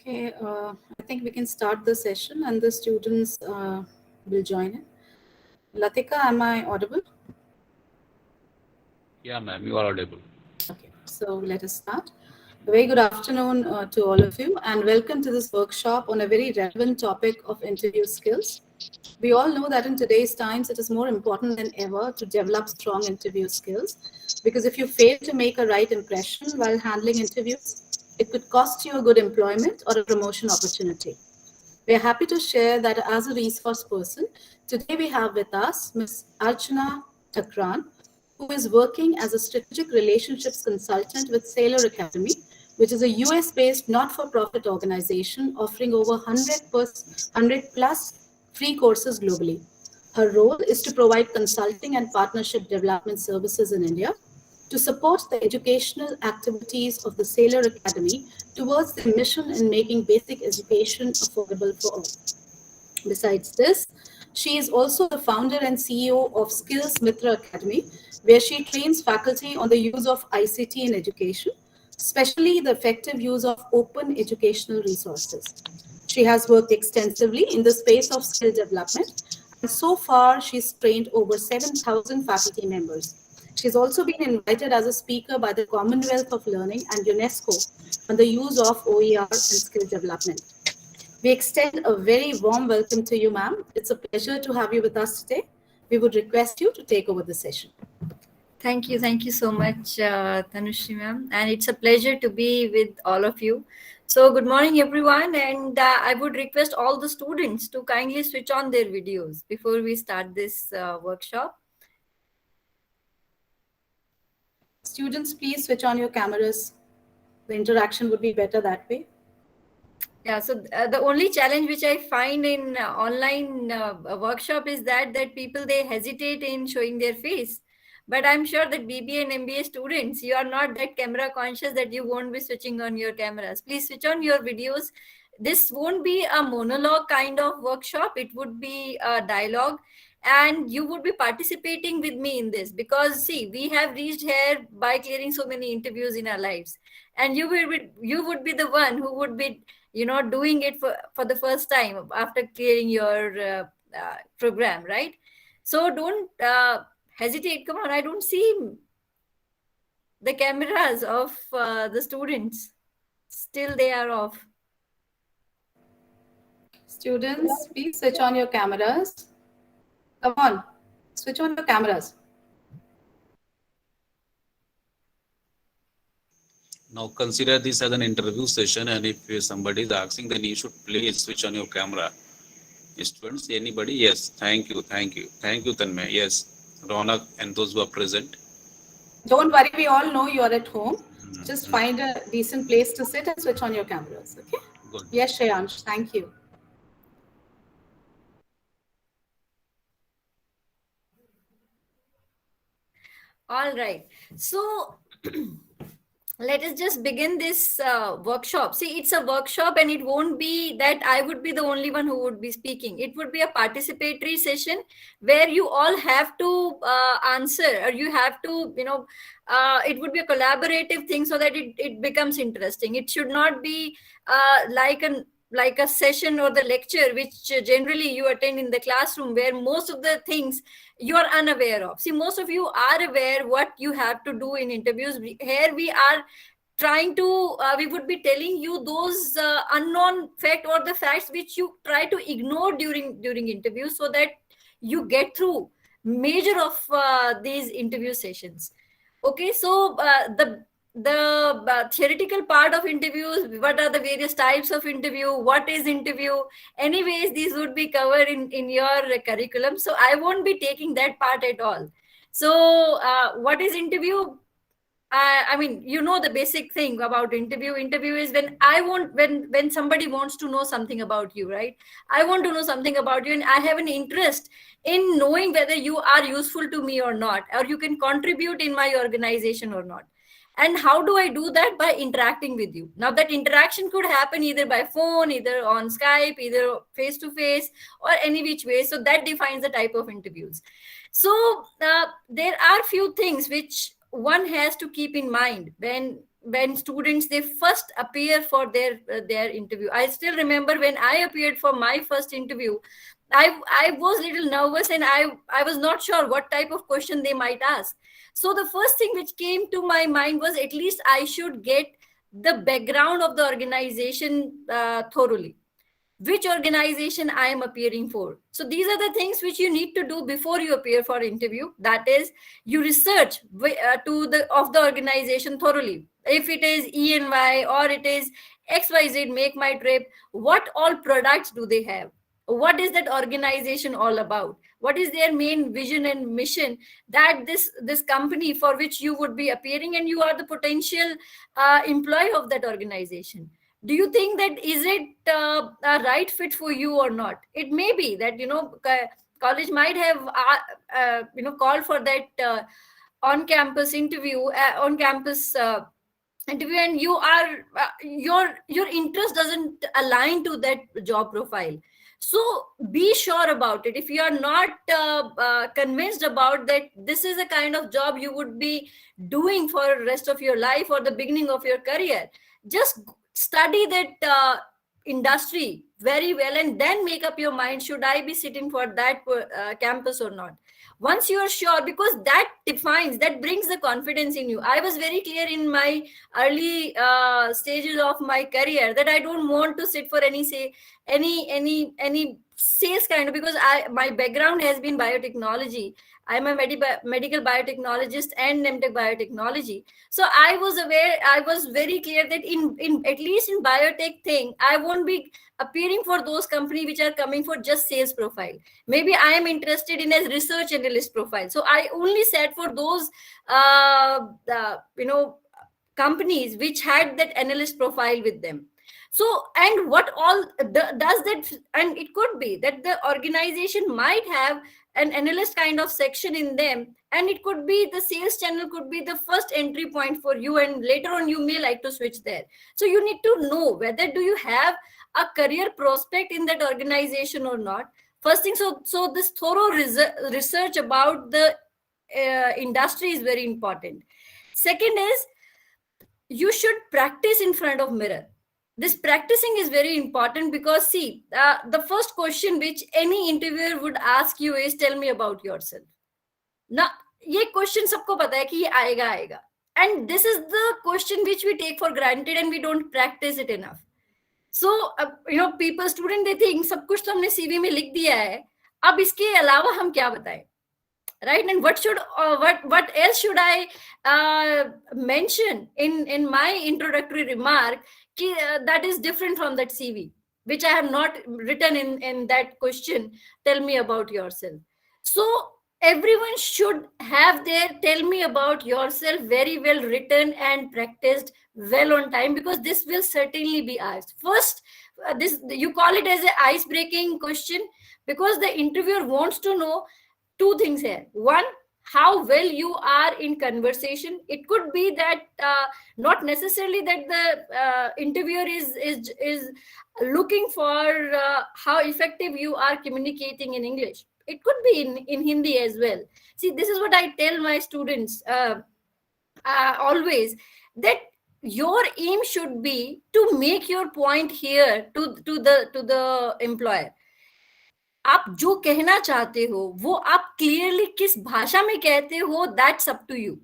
Okay, I think we can start the session and the students will join in. Latika, am I audible? Yeah, ma'am, you are audible. Okay, so let us start. A very good afternoon to all of you, and welcome to this workshop on a very relevant topic of interview skills. We all know that in today's times, it is more important than ever to develop strong interview skills because if you fail to make a right impression while handling interviews, it could cost you a good employment or a promotion opportunity. We are happy to share that as a resource person, today we have with us Ms. Archana Takran, who is working as a strategic relationships consultant with Sailor Academy, which is a US-based not-for-profit organization offering over 100 plus free courses globally. Her role is to provide consulting and partnership development services in India to support the educational activities of the Sailor Academy towards their mission in making basic education affordable for all. Besides this, she is also the founder and CEO of Skills Mitra Academy, where she trains faculty on the use of ICT in education, especially the effective use of open educational resources. She has worked extensively in the space of skill development, and so far she's trained over 7,000 faculty members. She's also been invited as a speaker by the Commonwealth of Learning and UNESCO on the use of OER and skill development. We extend a very warm welcome to you, ma'am. It's a pleasure to have you with us today. We would request you to take over the session. Thank you so much, Tanushri ma'am, and it's a pleasure to be with all of you. So good morning everyone, and I would request all the students to kindly switch on their videos before we start this workshop. Students, please switch on your cameras. The interaction would be better that way. Yeah, so the only challenge which I find in online workshop is that people, they hesitate in showing their face. But I'm sure that BBA and MBA students, you are not that camera conscious that you won't be switching on your cameras. Please switch on your videos. This won't be a monologue kind of workshop. It would be a dialogue, and you would be participating with me in this because see, we have reached here by clearing so many interviews in our lives, and you would be the one who would be doing it for the first time after clearing your program, right? So don't hesitate. Come on, I don't see the cameras of the students. Still they are off. Students, please switch on your cameras. Come on, switch on your cameras. Now consider this as an interview session, and if somebody is asking, then you should please switch on your camera. Students, anybody? Yes, thank you, Tanmay. Yes, Ronak and those who are present. Don't worry, we all know you are at home. Just find a decent place to sit and switch on your cameras, okay? Good. Yes, Shreyansh, thank you. All right. So let us just begin this workshop. See, it's a workshop and it won't be that I would be the only one who would be speaking. It would be a participatory session where you all have to answer, or you have to, it would be a collaborative thing so that it becomes interesting. It should not be like a session or the lecture which generally you attend in the classroom, where most of the things you are unaware of. See, most of you are aware what you have to do in interviews. Here we are trying to we would be telling you those unknown fact or the facts which you try to ignore during interviews, so that you get through major of these interview sessions. Okay, so the theoretical part of interviews, what are the various types of interview, what is interview, anyways, these would be covered in your curriculum, so I won't be taking that part at all. So what is interview? I mean, the basic thing about interview. Interview is when somebody wants to know something about you, right? I want to know something about you, and I have an interest in knowing whether you are useful to me or not, or you can contribute in my organization or not. And how do I do that? By interacting with you. Now, that interaction could happen either by phone, either on Skype, either face to face, or any which way. So that defines the type of interviews. So there are few things which one has to keep in mind when when students, they first appear for their interview. I still remember when I appeared for my first interview, I was a little nervous, and I was not sure what type of question they might ask. So the first thing which came to my mind was, at least I should get the background of the organization thoroughly, which organization I am appearing for. So these are the things which you need to do before you appear for interview. That is, you research to the of the organization thoroughly. If it is ENY or it is XYZ Make My Trip, what all products do they have? What is that organization all about? What is their main vision and mission, that this company for which you would be appearing, and you are the potential employee of that organization? Do you think that is it a right fit for you or not? It may be that, college might have called for that on campus interview, and you are your interest doesn't align to that job profile. So be sure about it. If you are not convinced about that this is a kind of job you would be doing for the rest of your life or the beginning of your career, just study that industry very well, and then make up your mind, should I be sitting for that campus or not? Once you are sure, because that brings the confidence in you. I was very clear in my early stages of my career that I don't want to sit for any sales kind of, because my background has been biotechnology. I'm a medical biotechnologist and MTech biotechnology. So I was very clear that in at least in biotech thing, I won't be appearing for those companies which are coming for just sales profile. Maybe I am interested in a research analyst profile. So I only sat for those companies which had that analyst profile with them. So, and what all does that? And it could be that the organization might have an analyst kind of section in them, and it could be the sales channel could be the first entry point for you, and later on you may like to switch there. So you need to know whether do you have a career prospect in that organization or not. First thing, so this thorough research about the industry is very important. Second is, you should practice in front of mirror. This practicing is very important, because see, the first question which any interviewer would ask you is, tell me about yourself. Now, ये question सबको पता है कि ये आएगा, and this is the question which we take for granted and we don't practice it enough. So student, they think सब कुछ तो हमने CV में लिख दिया है, अब इसके अलावा हम क्या बताएं, right? And what else should I mention in my introductory remark that is different from that CV, which I have not written in that question, tell me about yourself. So everyone should have their tell me about yourself very well written and practiced well on time, because this will certainly be asked. First, this you call it as an ice-breaking question, because the interviewer wants to know two things here. One, how well you are in conversation. It could be that not necessarily that the interviewer is looking for how effective you are communicating in English. It could be in Hindi as well. See, this is what I tell my students always, that your aim should be to make your point here to the employer. आप जो कहना चाहते हो वो आप clearly किस भाषा में कहते हो, that's up to you.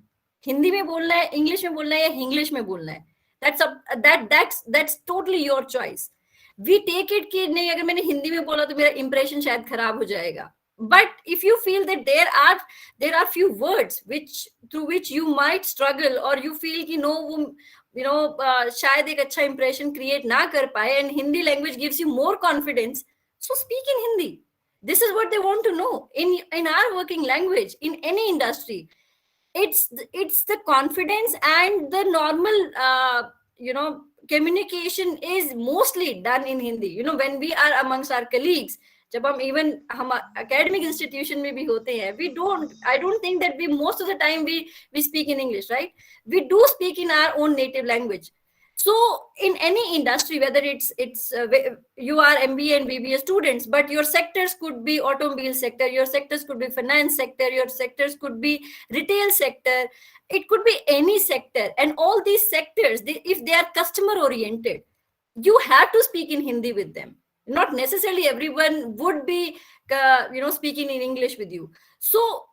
Hindi में बोलना है, इंग्लिश में बोलना है, या इंग्लिश में बोलना है, that's totally your choice. We take it कि नहीं, अगर मैंने हिंदी में बोला तो मेरा इंप्रेशन शायद खराब हो जाएगा. But if you feel that there are few words through which you might struggle, or you feel कि शायद एक अच्छा impression create ना कर पाए, and Hindi language gives you more confidence, so speak in Hindi. This is what they want to know in our working language, in any industry. It's the confidence, and the normal communication is mostly done in Hindi. When we are amongst our colleagues, जब हम academic institution में भी होते हैं, I don't think that most of the time we speak in English, right? We do speak in our own native language. So in any industry, whether it's you are MBA and BBA students, but your sectors could be automobile sector, your sectors could be finance sector, your sectors could be retail sector, it could be any sector, and all these sectors, if they are customer oriented, you have to speak in Hindi with them. Not necessarily everyone would be speaking in English with you. So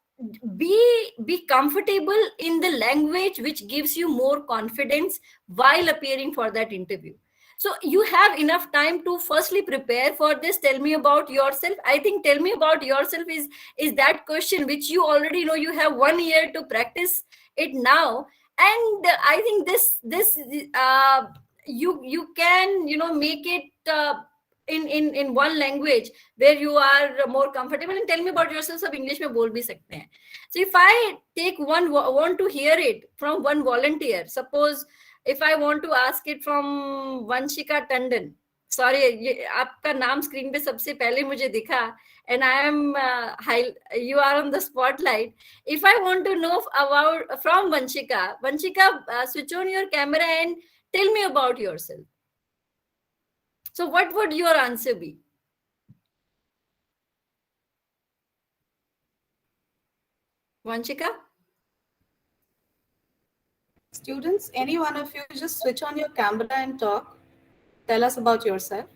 be comfortable in the language which gives you more confidence while appearing for that interview. So you have enough time to firstly prepare for this. Tell me about yourself. I think tell me about yourself is that question which you already know. You have 1 year to practice it now, and I think this you can make it in one language where you are more comfortable. And tell me about yourself, सब English में बोल भी सकते हैं. So if I want to hear it from one volunteer, suppose if I want to ask it from Vanshika Tandon, sorry, आपका नाम screen पे सबसे पहले मुझे दिखा, and I am you are on the spotlight. If I want to know about from Vanshika, switch on your camera and tell me about yourself. So what would your answer be? Vanshika? Students, any one of you just switch on your camera and talk. Tell us about yourself.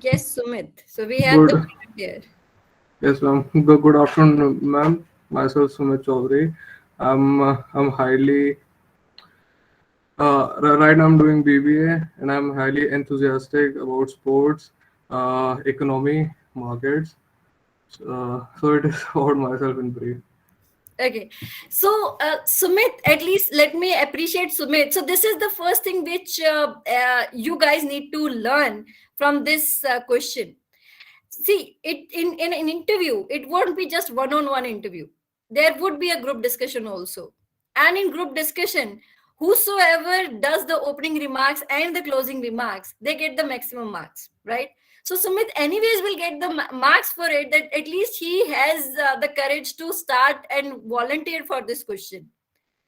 Yes, Sumit. So we have the here. Yes, ma'am. Good afternoon, ma'am. Myself, Sumit Chaudhary. I'm highly right now I'm doing BBA, and I'm highly enthusiastic about sports, economy, markets. So it is about myself in brief. Okay, so Sumit, at least let me appreciate Sumit. So this is the first thing which you guys need to learn from this question. See, it in an interview, it won't be just one-on-one interview. There would be a group discussion also, and in group discussion, whosoever does the opening remarks and the closing remarks, they get the maximum marks, right? So Sumit anyways will get the marks for it, that at least he has the courage to start and volunteer for this question.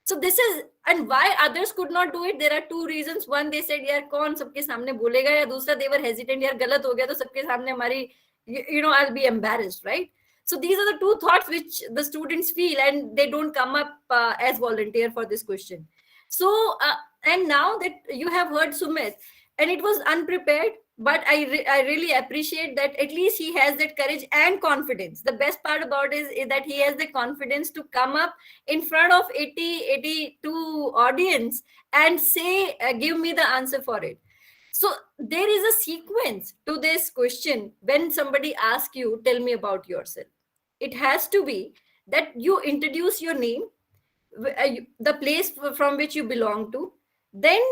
So this is, and why others could not do it, there are two reasons. One, they said यार कौन सबके सामने बोलेगा, या दूसरा they were hesitant, यार गलत हो गया तो सबके सामने हमारी I'll be embarrassed, right? So these are the two thoughts which the students feel, and they don't come up as volunteer for this question. So and now that you have heard Sumit, and it was unprepared, but I really appreciate that at least he has that courage and confidence. The best part about it is that he has the confidence to come up in front of 82 audience and say, give me the answer for it. So there is a sequence to this question. When somebody asks you, tell me about yourself, it has to be that you introduce your name, the place from which you belong to, then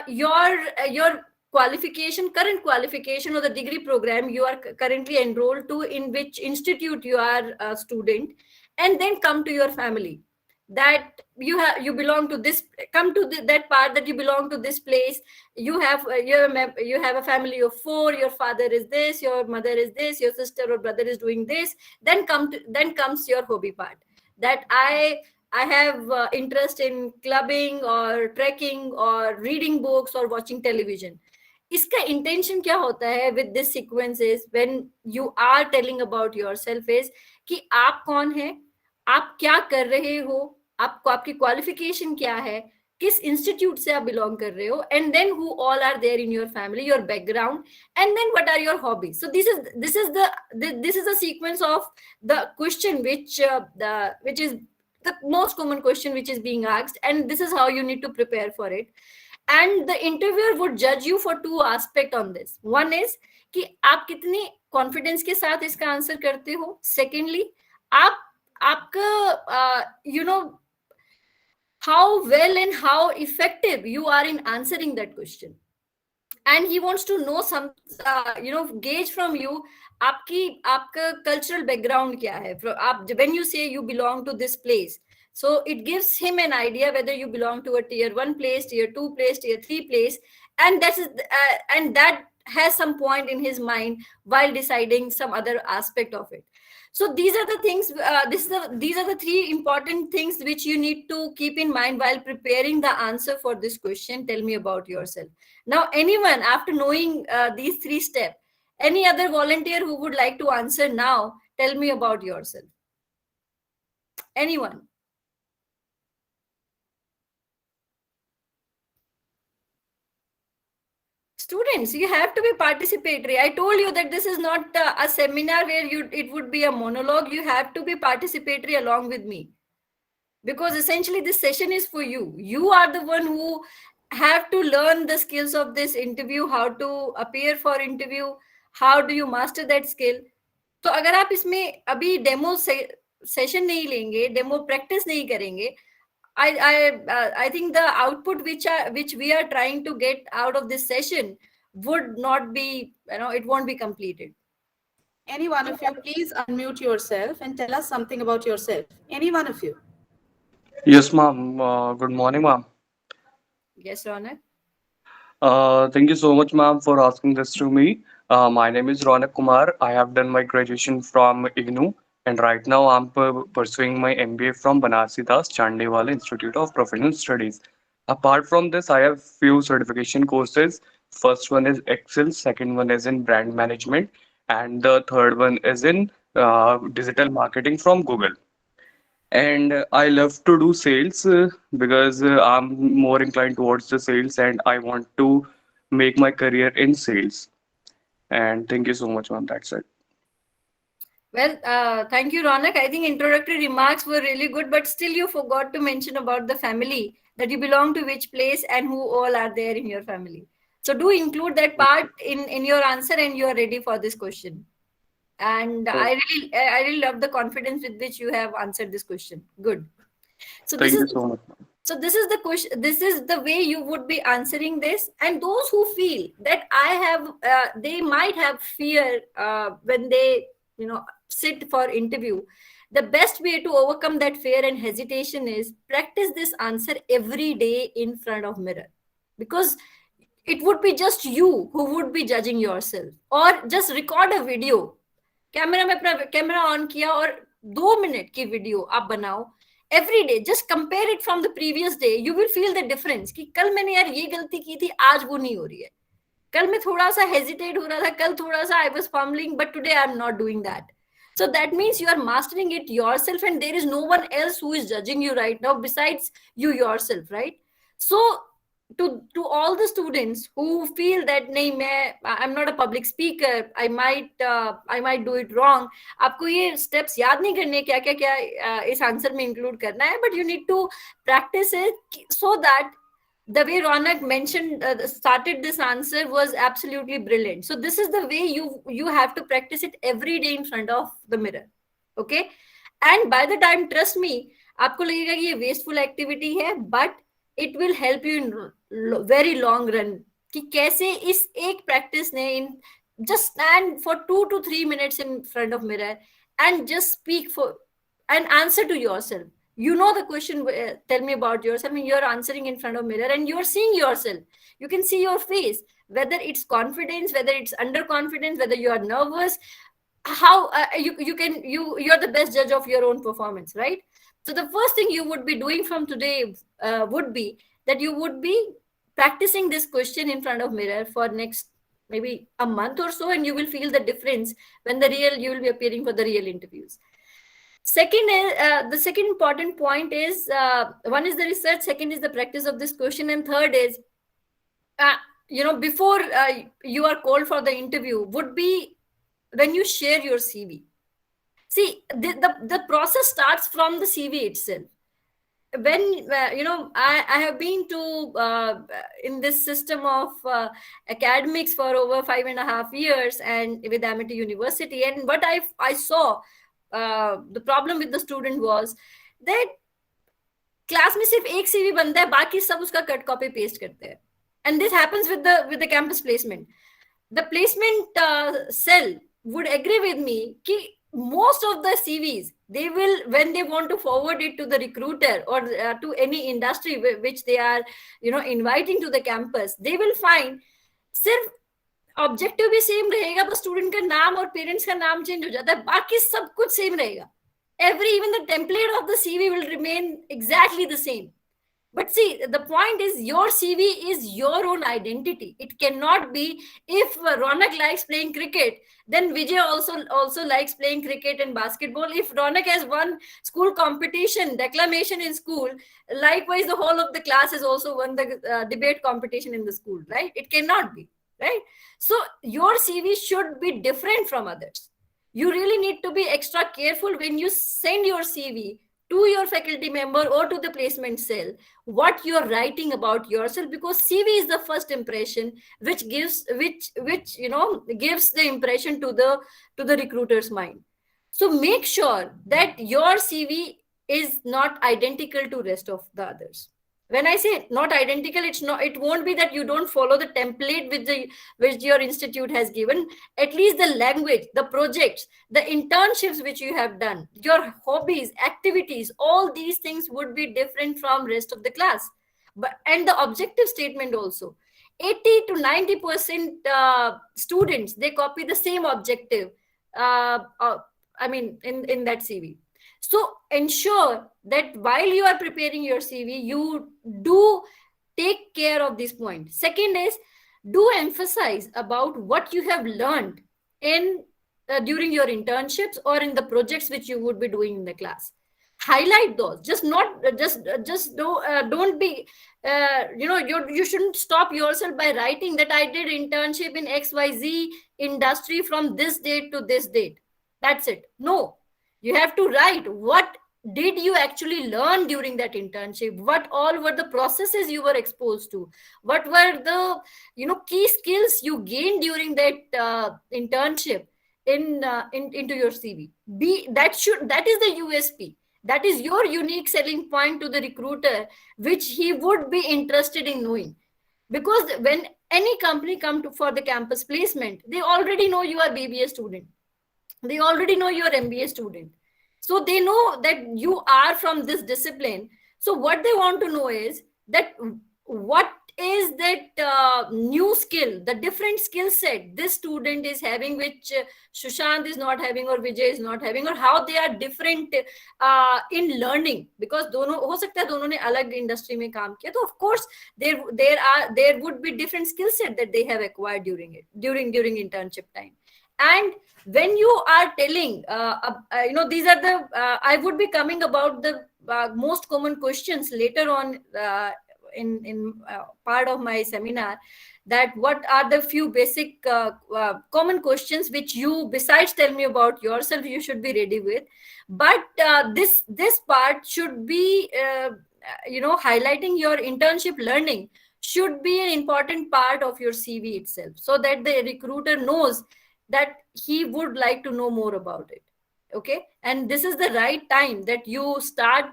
your qualification, current qualification, or the degree program you are currently enrolled to, in which institute you are a student, and then come to your family, that you belong to this, come to that part that you belong to this place. You have a family of 4, your father is this, your mother is this, your sister or brother is doing this. Then comes your hobby part, that I have interest in clubbing or trekking or reading books or watching television. इसका intention क्या होता है with this sequence is, when you are telling about yourself, is कि आप कौन है, आप क्या कर रहे हो, आपको आपकी qualification क्या है, किस institute से आप belong कर रहे हो, and then who all are there in your family, your background, and then what are your hobbies. So this is the sequence of the question which is the most common question which is being asked, and this is how you need to prepare for it. And the interviewer would judge you for 2 aspects on this. One is कि आप कितनी confidence के साथ इसका answer करते हो. Secondly, आपका how well and how effective you are in answering that question. And he wants to know some gauge from you आपका cultural background क्या है. When you say you belong to this place, so it gives him an idea whether you belong to a tier 1 place, tier 2 place, tier 3 place, and that has some point in his mind while deciding some other aspect of it. So these are the things, these are the three important things which you need to keep in mind while preparing the answer for this question. Tell me about yourself. Now, anyone, after knowing these three steps, any other volunteer who would like to answer now, tell me about yourself. Anyone? Students, you have to be participatory. I told you that this is not a seminar where it would be a monologue. You have to be participatory along with me, because essentially this session is for you. You are the one who have to learn the skills of this interview, how to appear for interview, how do you master that skill. तो अगर आप इसमें अभी demo session नहीं लेंगे, demo practice नहीं करेंगे, I think the output which we are trying to get out of this session would not be, it won't be completed. Any one of you, please unmute yourself and tell us something about yourself. Any one of you. Yes, ma'am. Good morning, ma'am. Yes, Ronak. Thank you so much, ma'am, for asking this to me. My name is Ronak Kumar. I have done my graduation from IGNOU, and right now I'm pursuing my MBA from Banarsi Das Chandewala Institute of Professional Studies. Apart from this, I have few certification courses. First one is Excel, second one is in brand management, and the third one is in digital marketing from Google. And I love to do sales because I'm more inclined towards the sales and I want to make my career in sales. And thank you so much, ma'am. That's it. Well, thank you, Ronak. I think introductory remarks were really good, but still you forgot to mention about the family, that you belong to which place and who all are there in your family. So do include that part in your answer, and you are ready for this question. And I really love the confidence with which you have answered this question. Good. So Thank this you is so much. so this is the question. This is the way you would be answering this. And those who feel that they might have fear when they sit for interview. The best way to overcome that fear and hesitation is practice this answer every day in front of mirror, because it would be just you who would be judging yourself. Or just record a video. Camera में अपना camera on किया और 2 minute की video आप बनाओ every day. Just compare it from the previous day. You will feel the difference कि कल मैंने यार ये गलती की थी, आज वो नहीं हो रही है. कल मैं थोड़ा सा हेजिटेट हो रहा था, कल थोड़ा सा I was fumbling, but today I am not doing that. So that means you are mastering it yourself, and there is no one else who is judging you right now besides you yourself, right? So to all the students who feel that nahi, I'm not a public speaker, I might do it wrong, आपको ये steps याद नहीं करने क्या क्या इस answer में include करना है, but you need to practice it so that the way Ronak mentioned, started this answer was absolutely brilliant. So this is the way you have to practice it every day in front of the mirror. Okay? And by the time, trust me, आपको लगेगा कि ये wasteful activity है, but it will help you in very long run. कि कैसे इस एक practice ने just stand for 2 to 3 minutes in front of mirror and just speak and answer to yourself. You know the question, tell me about yourself, and you're answering in front of mirror and you're seeing yourself. You can see your face, whether it's confidence, whether it's underconfidence, whether you are nervous, how you're the best judge of your own performance, right? So the first thing you would be doing from today would be that you would be practicing this question in front of mirror for next maybe a month or so, and you will feel the difference when you will be appearing for the real interviews. Second is the second important point is one is the research, second is the practice of this question, and third is before you are called for the interview would be when you share your CV. See, the process starts from the CV itself. When I have been to in this system of academics for over 5.5 years and with Amity University, and what I saw, the problem with the student was that class में सिर्फ एक CV बनता है, बाकी सब उसका cut copy paste करते हैं. And this happens with the campus placement. The placement cell would agree with me कि most of the CVs, they will, when they want to forward it to the recruiter or to any industry which they are inviting to the campus, they will find सिर्फ objective भी same रहेगा, बस student का नाम और parents का नाम change हो जाता है, बाकी सब कुछ सेम रहेगा. Even the template of the CV will remain exactly the same. But see, the point is your CV is your own identity. It cannot be, if Ronak likes playing cricket, then Vijay also likes playing cricket and basketball. If Ronak has won school competition, declamation in school, likewise the whole of the class has also won the debate competition in the school, right? It cannot be, right? So your CV should be different from others. You really need to be extra careful when you send your CV to your faculty member or to the placement cell, what you're writing about yourself, because CV is the first impression which gives gives the impression to the recruiter's mind. So make sure that your CV is not identical to rest of the others. When I say not identical, it won't be that you don't follow the template which your institute has given. At least the language, the projects, the internships which you have done, your hobbies, activities, all these things would be different from rest of the class. And the objective statement also, 80 to 90% students, they copy the same objective in that CV. So ensure that while you are preparing your CV, you do take care of this point. Second is, do emphasize about what you have learned in during your internships or in the projects which you would be doing in the class. Highlight those. Don't be you shouldn't stop yourself by writing that I did internship in XYZ industry from this date to this date. That's it. No, you have to write what did you actually learn during that internship, what all were the processes you were exposed to, what were the key skills you gained during that internship into your CV. That is the USP. That is your unique selling point to the recruiter, which he would be interested in knowing. Because when any company come for the campus placement, they already know you are BBA student. They already know you are MBA student. So they know that you are from this discipline. So what they want to know is that what is that new skill, the different skill set this student is having, which Sushant is not having or Vijay is not having, or how they are different in learning. Because दोनों हो सकता है दोनों ने अलग industry में काम किया, तो of course there would be different skill set that they have acquired during internship time. And when you are telling, these are the, I would be coming about the most common questions later on in part of my seminar, that what are the few basic common questions which you, besides tell me about yourself, you should be ready with. But this part should be, highlighting your internship learning should be an important part of your CV itself, so that the recruiter knows that he would like to know more about it. Okay, and this is the right time that you start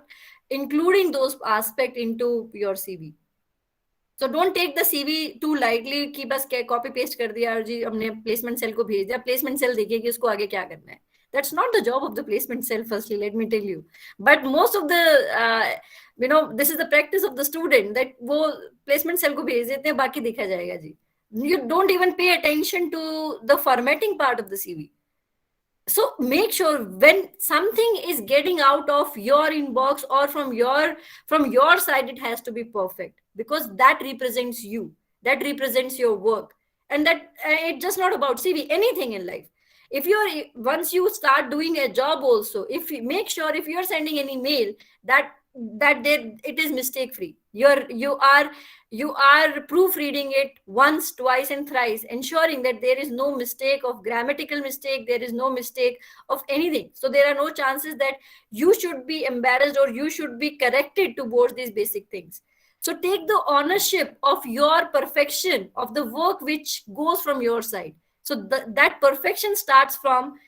including those aspects into your CV. So don't take the CV too lightly कि बस copy paste कर दिया और जी हमने placement cell को भेज दिया, placement cell देखिए कि उसको आगे क्या करना है. That's not the job of the placement cell, firstly, let me tell you. But most of the, this is the practice of the student, that वो placement cell को भेज देते हैं, बाकी देखा जाएगा जी. You don't even pay attention to the formatting part of the CV. So make sure when something is getting out of your inbox or from your side, it has to be perfect, because that represents you, that represents your work. And that it's just not about CV, anything in life. Once you start doing a job also, make sure if you're sending an email that it is mistake free. You are proofreading it once, twice, and thrice, ensuring that there is no mistake of grammatical mistake, there is no mistake of anything. So there are no chances that you should be embarrassed or you should be corrected towards these basic things. So take the ownership of your perfection of the work which goes from your side. So that perfection starts from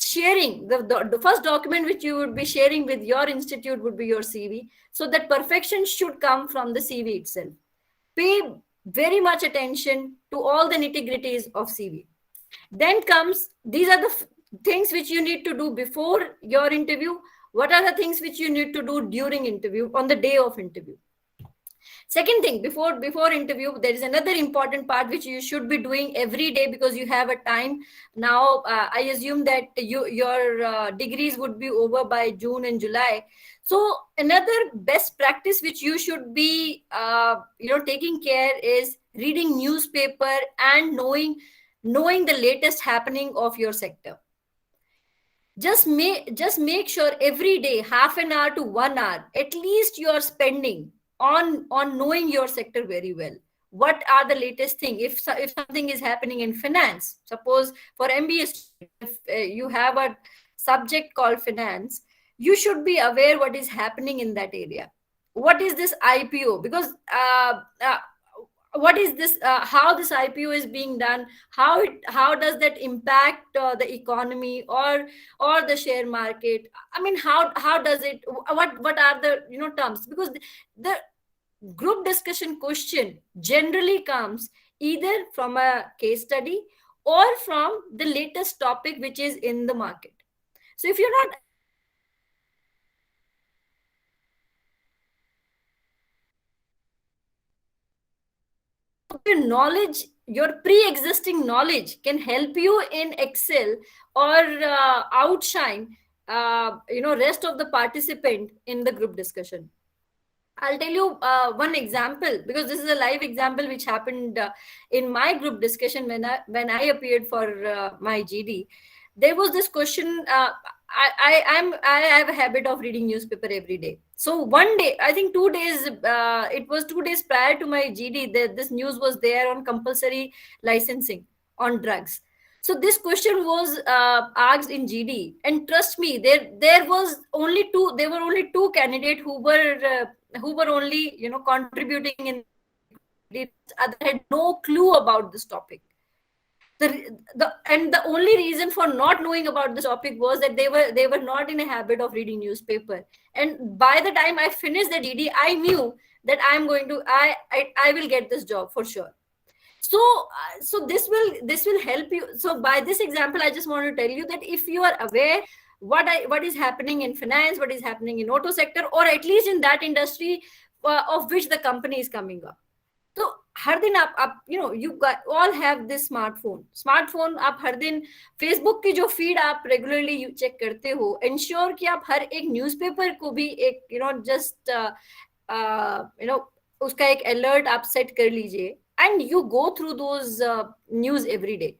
sharing. The first document which you would be sharing with your institute would be your CV. So that perfection should come from the CV itself. Pay very much attention to all the nitty-gritties of CV. Then comes, these are the things which you need to do before your interview. What are the things which you need to do during interview, on the day of interview? Second thing, before interview, there is another important part which you should be doing every day, because you have a time now. I assume that your degrees would be over by June and July. So another best practice which you should be taking care is reading newspaper and knowing the latest happening of your sector. Just make sure every day, half an hour to 1 hour at least, you are spending on knowing your sector very well. What are the latest thing? If something is happening in finance, suppose for MBA, if you have a subject called finance, you should be aware what is happening in that area. What is this IPO? Because what is this, how this IPO is being done, how does that impact the economy or the share market? I mean, how does it, what are the terms? Because the group discussion question generally comes either from a case study or from the latest topic which is in the market. So if you're not your knowledge, your pre-existing knowledge can help you in excel or outshine rest of the participant in the group discussion. I'll tell you one example, because this is a live example which happened in my group discussion when I appeared for my GD. There was this question. I have a habit of reading newspaper every day. So one day, I think 2 days, it was 2 days prior to my GD, this news was there on compulsory licensing on drugs. So this question was asked in GD, and trust me, there were only two candidates who were only contributing in. The other had no clue about this topic. The only reason for not knowing about this topic was that they were not in a habit of reading newspaper. And by the time I finished the GD, I knew that I will get this job for sure. So this will help you. So by this example, I just want to tell you that if you are aware what is happening in finance, what is happening in auto sector, or at least in that industry of which the company is coming up. So हर दिन आप you all have this smartphone आप हर दिन Facebook की जो feed आप regularly check करते हो, ensure कि आप हर एक newspaper को भी एक just उसका एक alert आप set कर लीजिए, and you go through those news every day.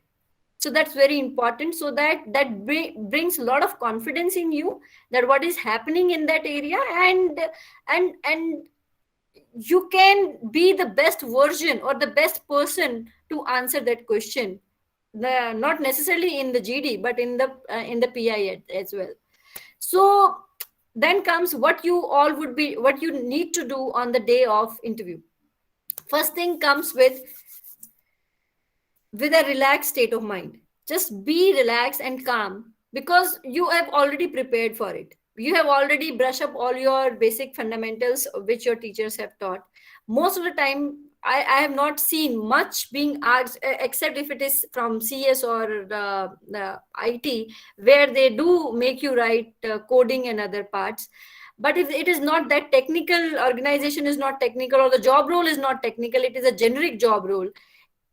So that's very important, so that brings a lot of confidence in you that what is happening in that area, and you can be the best version or the best person to answer that question, not necessarily in the GD but in the PI as well. So then comes what you need to do on the day of interview. First thing comes with a relaxed state of mind. Just be relaxed and calm, because you have already prepared for it. You have already brushed up all your basic fundamentals which your teachers have taught. Most of the time, I have not seen much being asked, except if it is from CS or the IT, where they do make you write coding and other parts. But if it is not that technical, organization is not technical, or the job role is not technical, it is a generic job role,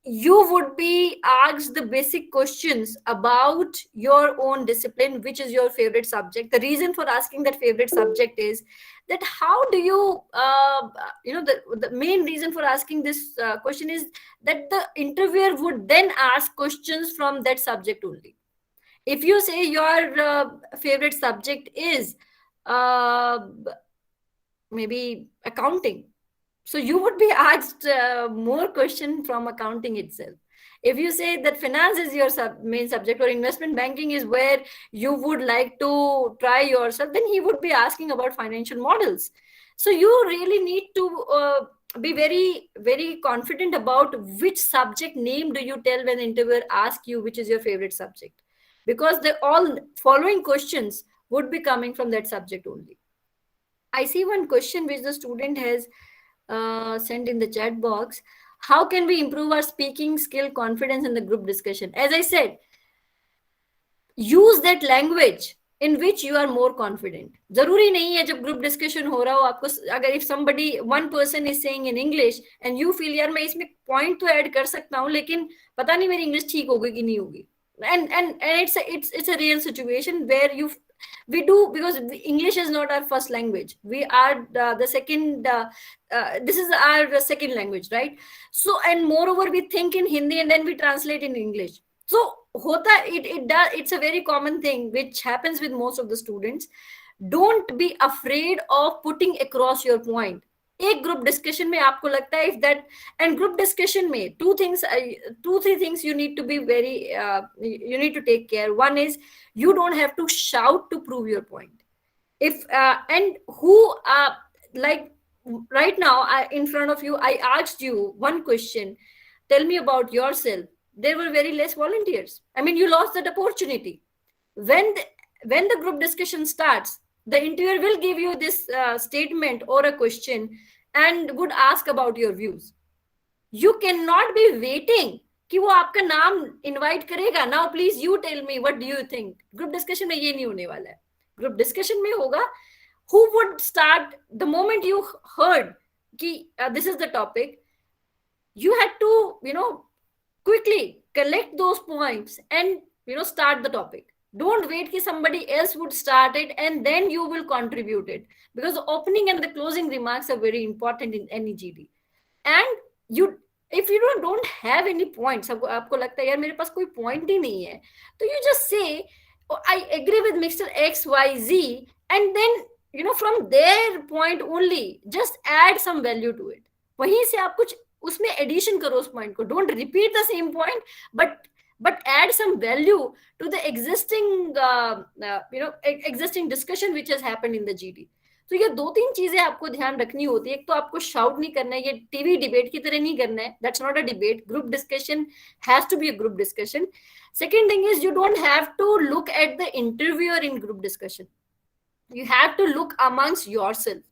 you would be asked the basic questions about your own discipline, which is your favorite subject. The reason for asking that favorite subject is that how do you, the main reason for asking this question is that the interviewer would then ask questions from that subject only. If you say your favorite subject is maybe accounting, so you would be asked more questions from accounting itself. If you say that finance is your main subject, or investment banking is where you would like to try yourself, then he would be asking about financial models. So you really need to be very, very confident about which subject name do you tell when the interviewer asks you which is your favorite subject, because the all following questions would be coming from that subject only. I see one question which the student has sent in the chat box. How can we improve our speaking skill, confidence in the group discussion? As I said, use that language in which you are more confident. जरूरी नहीं है जब group discussion हो रहा हो आपको, अगर if somebody one person is saying in English and you feel यार मैं इसमें पॉइंट तो ऐड कर सकता हूँ लेकिन पता नहीं मेरी इंग्लिश ठीक होगी कि नहीं होगी, and it's a real situation where we do, because English is not our first language. We are the second, this is our second language, right? So, and moreover, we think in Hindi and then we translate in English. So, it's a very common thing which happens with most of the students. Don't be afraid of putting across your point. एक group discussion में आपको लगता है, if that, and group discussion में two three things you need to be very you need to take care. One is you don't have to shout to prove your point. If and who like right now in front of you I asked you one question, tell me about yourself. There were very less volunteers. I mean, you lost that opportunity. When the group discussion starts, the interviewer will give you this statement or a question and would ask about your views. You cannot be waiting कि वो आपका नाम invite करेगा, now please you tell me what do you think. Group discussion में ये नहीं होने वाला है. Group discussion में होगा who would start the moment you heard कि this is the topic. You had to quickly collect those points and start the topic. Don't wait कि somebody else would start it and then you will contribute it, because the opening and the closing remarks are very important in any GD. And if you don't have any points, आपको लगता है यार मेरे पास कोई point ही नहीं है, तो you just say, oh, I agree with Mr. XYZ, and then from their point only just add some value to it. वहीं से आप कुछ उसमें addition करो उस point को. Don't repeat the same point, but add some value to the existing existing discussion which has happened in the GD. तो ये 2-3 चीजें आपको ध्यान रखनी होती है. एक तो आपको shout नहीं करना है, ये टीवी डिबेट की तरह नहीं करना है. That's not a debate. Group discussion has to be a group discussion. Second thing is you don't have to look at the interviewer in group discussion. You have to look amongst yourself.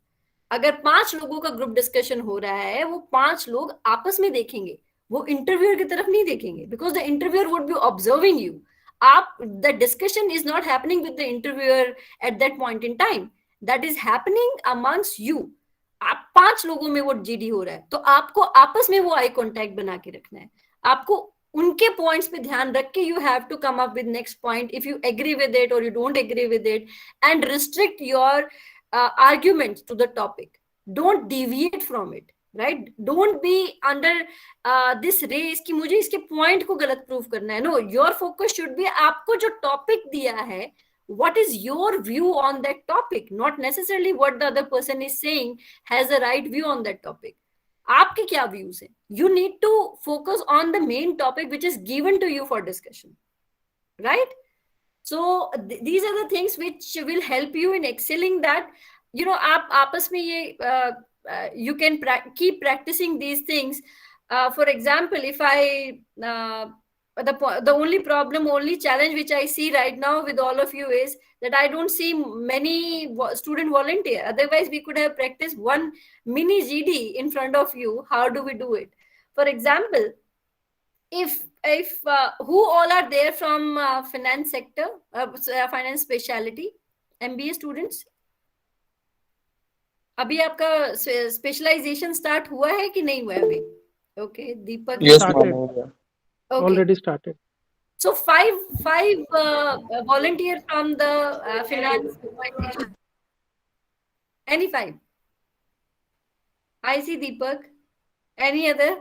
अगर 5 लोगों का group discussion हो रहा है, वो 5 लोग आपस में देखेंगे, वो इंटरव्यूअर की तरफ नहीं देखेंगे, because the interviewer would be observing you. आप the discussion is not happening with the interviewer at that point in time, that is happening amongst you. आप 5 लोगों में वो जीडी हो रहा है, तो आपको आपस में वो आई कॉन्टैक्ट बना के रखना है. आपको उनके पॉइंट्स पे ध्यान रख के you have to come up with next point, if you agree with it और you don't agree with it, and restrict your arguments to the topic. Don't deviate from it, right? Don't be under this race कि मुझे इसके point को गलत prove करना है. No, your focus should be आपको जो topic दिया है, what is your view on that topic, not necessarily what the other person is saying has a right view on that topic. आपके क्या views हैं? You need to focus on the main topic which is given to you for discussion, right? So these are the things which will help you in excelling that. आप आपस में ये you can keep practicing these things. For example, if I the only challenge which I see right now with all of you is that I don't see many student volunteer. Otherwise, we could have practiced one mini GD in front of you. How do we do it? For example, if who all are there from finance sector, finance specialty, MBA students? अभी आपका specialisation start हुआ है कि नहीं हुआ है अभी? Okay, Deepak. Yes, Started. ma'am. Okay. Already started. So five volunteer from the finance organization. Any 5? I see Deepak. Any other?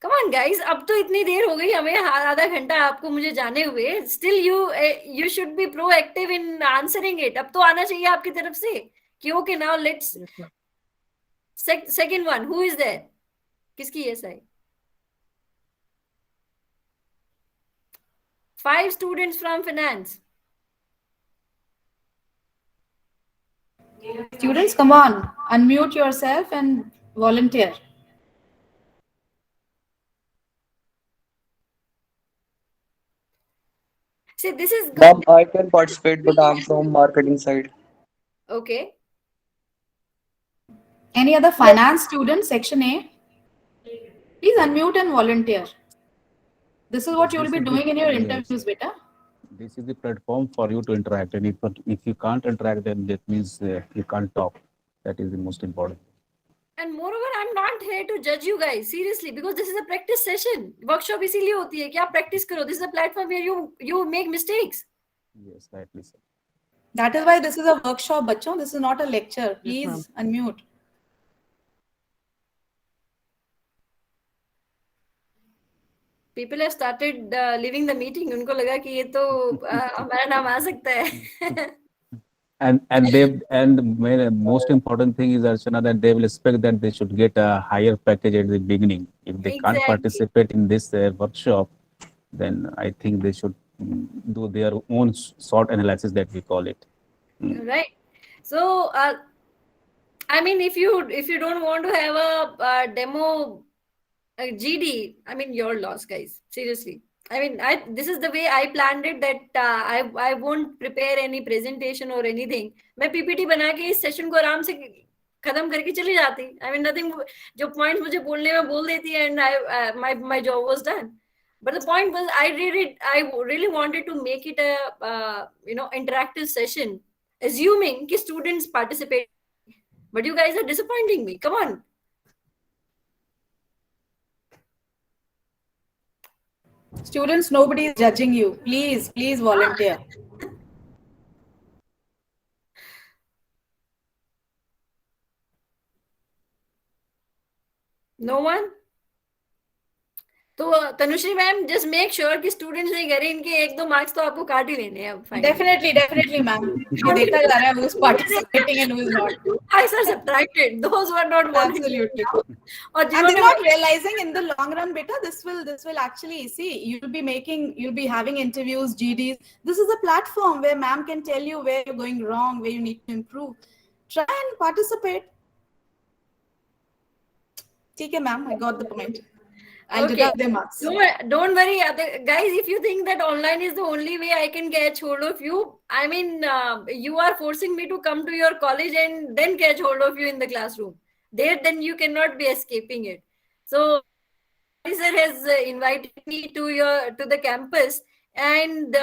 Come on guys, अब तो इतनी देर हो गई हमें, आधा घंटा आपको मुझे जाने हुए. Still you should be proactive in answering it. अब तो आना चाहिए आपकी तरफ से कि okay, now let's Yes, ma'am. second one. Who is there? किसकी yes I? 5 students from finance. Students, come on, unmute yourself and volunteer. See, this is good. Ma'am, I can participate, but I'm from marketing side. Okay. Any other finance student, section A? Please unmute and volunteer. This is what you will be This is doing in your yes. interviews, beta. This is the platform for you to interact, and if you can't interact, then that means you can't talk. That is the most important. And moreover, I'm not here to judge you guys, seriously, because this is a practice session. Workshop इसीलिए होती है कि आप practice करो. This is a platform where you make mistakes. Yes, rightly said. That is why this is a workshop, bachon. This is not a lecture. Please unmute. People have started leaving the meeting. उनको लगा कि ये तो हमारा नाम आ सकता है. And most important thing is, Archana, that they will expect that they should get a higher package at the beginning. If they can't Exactly. participate in this workshop, then I think they should do their own SWOT analysis, that we call it. Right. So, I mean, if you don't want to have a demo GD, I mean, your loss, guys. Seriously. I mean, this is the way I planned it, that I won't prepare any presentation or anything. मैं PPT बना के इस session को आराम से खत्म करके चली जाती. I mean, nothing. जो points मुझे बोलने में बोल देती है, and my job was done. But the point was, I really wanted to make it a interactive session, assuming कि students participate. But you guys are disappointing me. Come on. Students, nobody is judging you. Please volunteer. No one? तो Tanushree ma'am, just make sure कि students नहीं करें, इनके 1-2 marks तो आपको काट ही लेने हैं अब. Definitely, ma'am. ये देखा जा रहा है who's participating and who's not. Marks are subtracted. Those who are not volunteering. Absolutely. और And they're not realizing in the long run, beta, this will actually, see, you'll be having interviews, GDs. This is a platform where ma'am can tell you where you're going wrong, where you need to improve. Try and participate. Okay, ma'am, I got the point. I'll deduct the marks. Don't worry, guys. If you think that online is the only way I can catch hold of you, I mean, you are forcing me to come to your college and then catch hold of you in the classroom. Then you cannot be escaping it. So, sir has invited me to the campus, and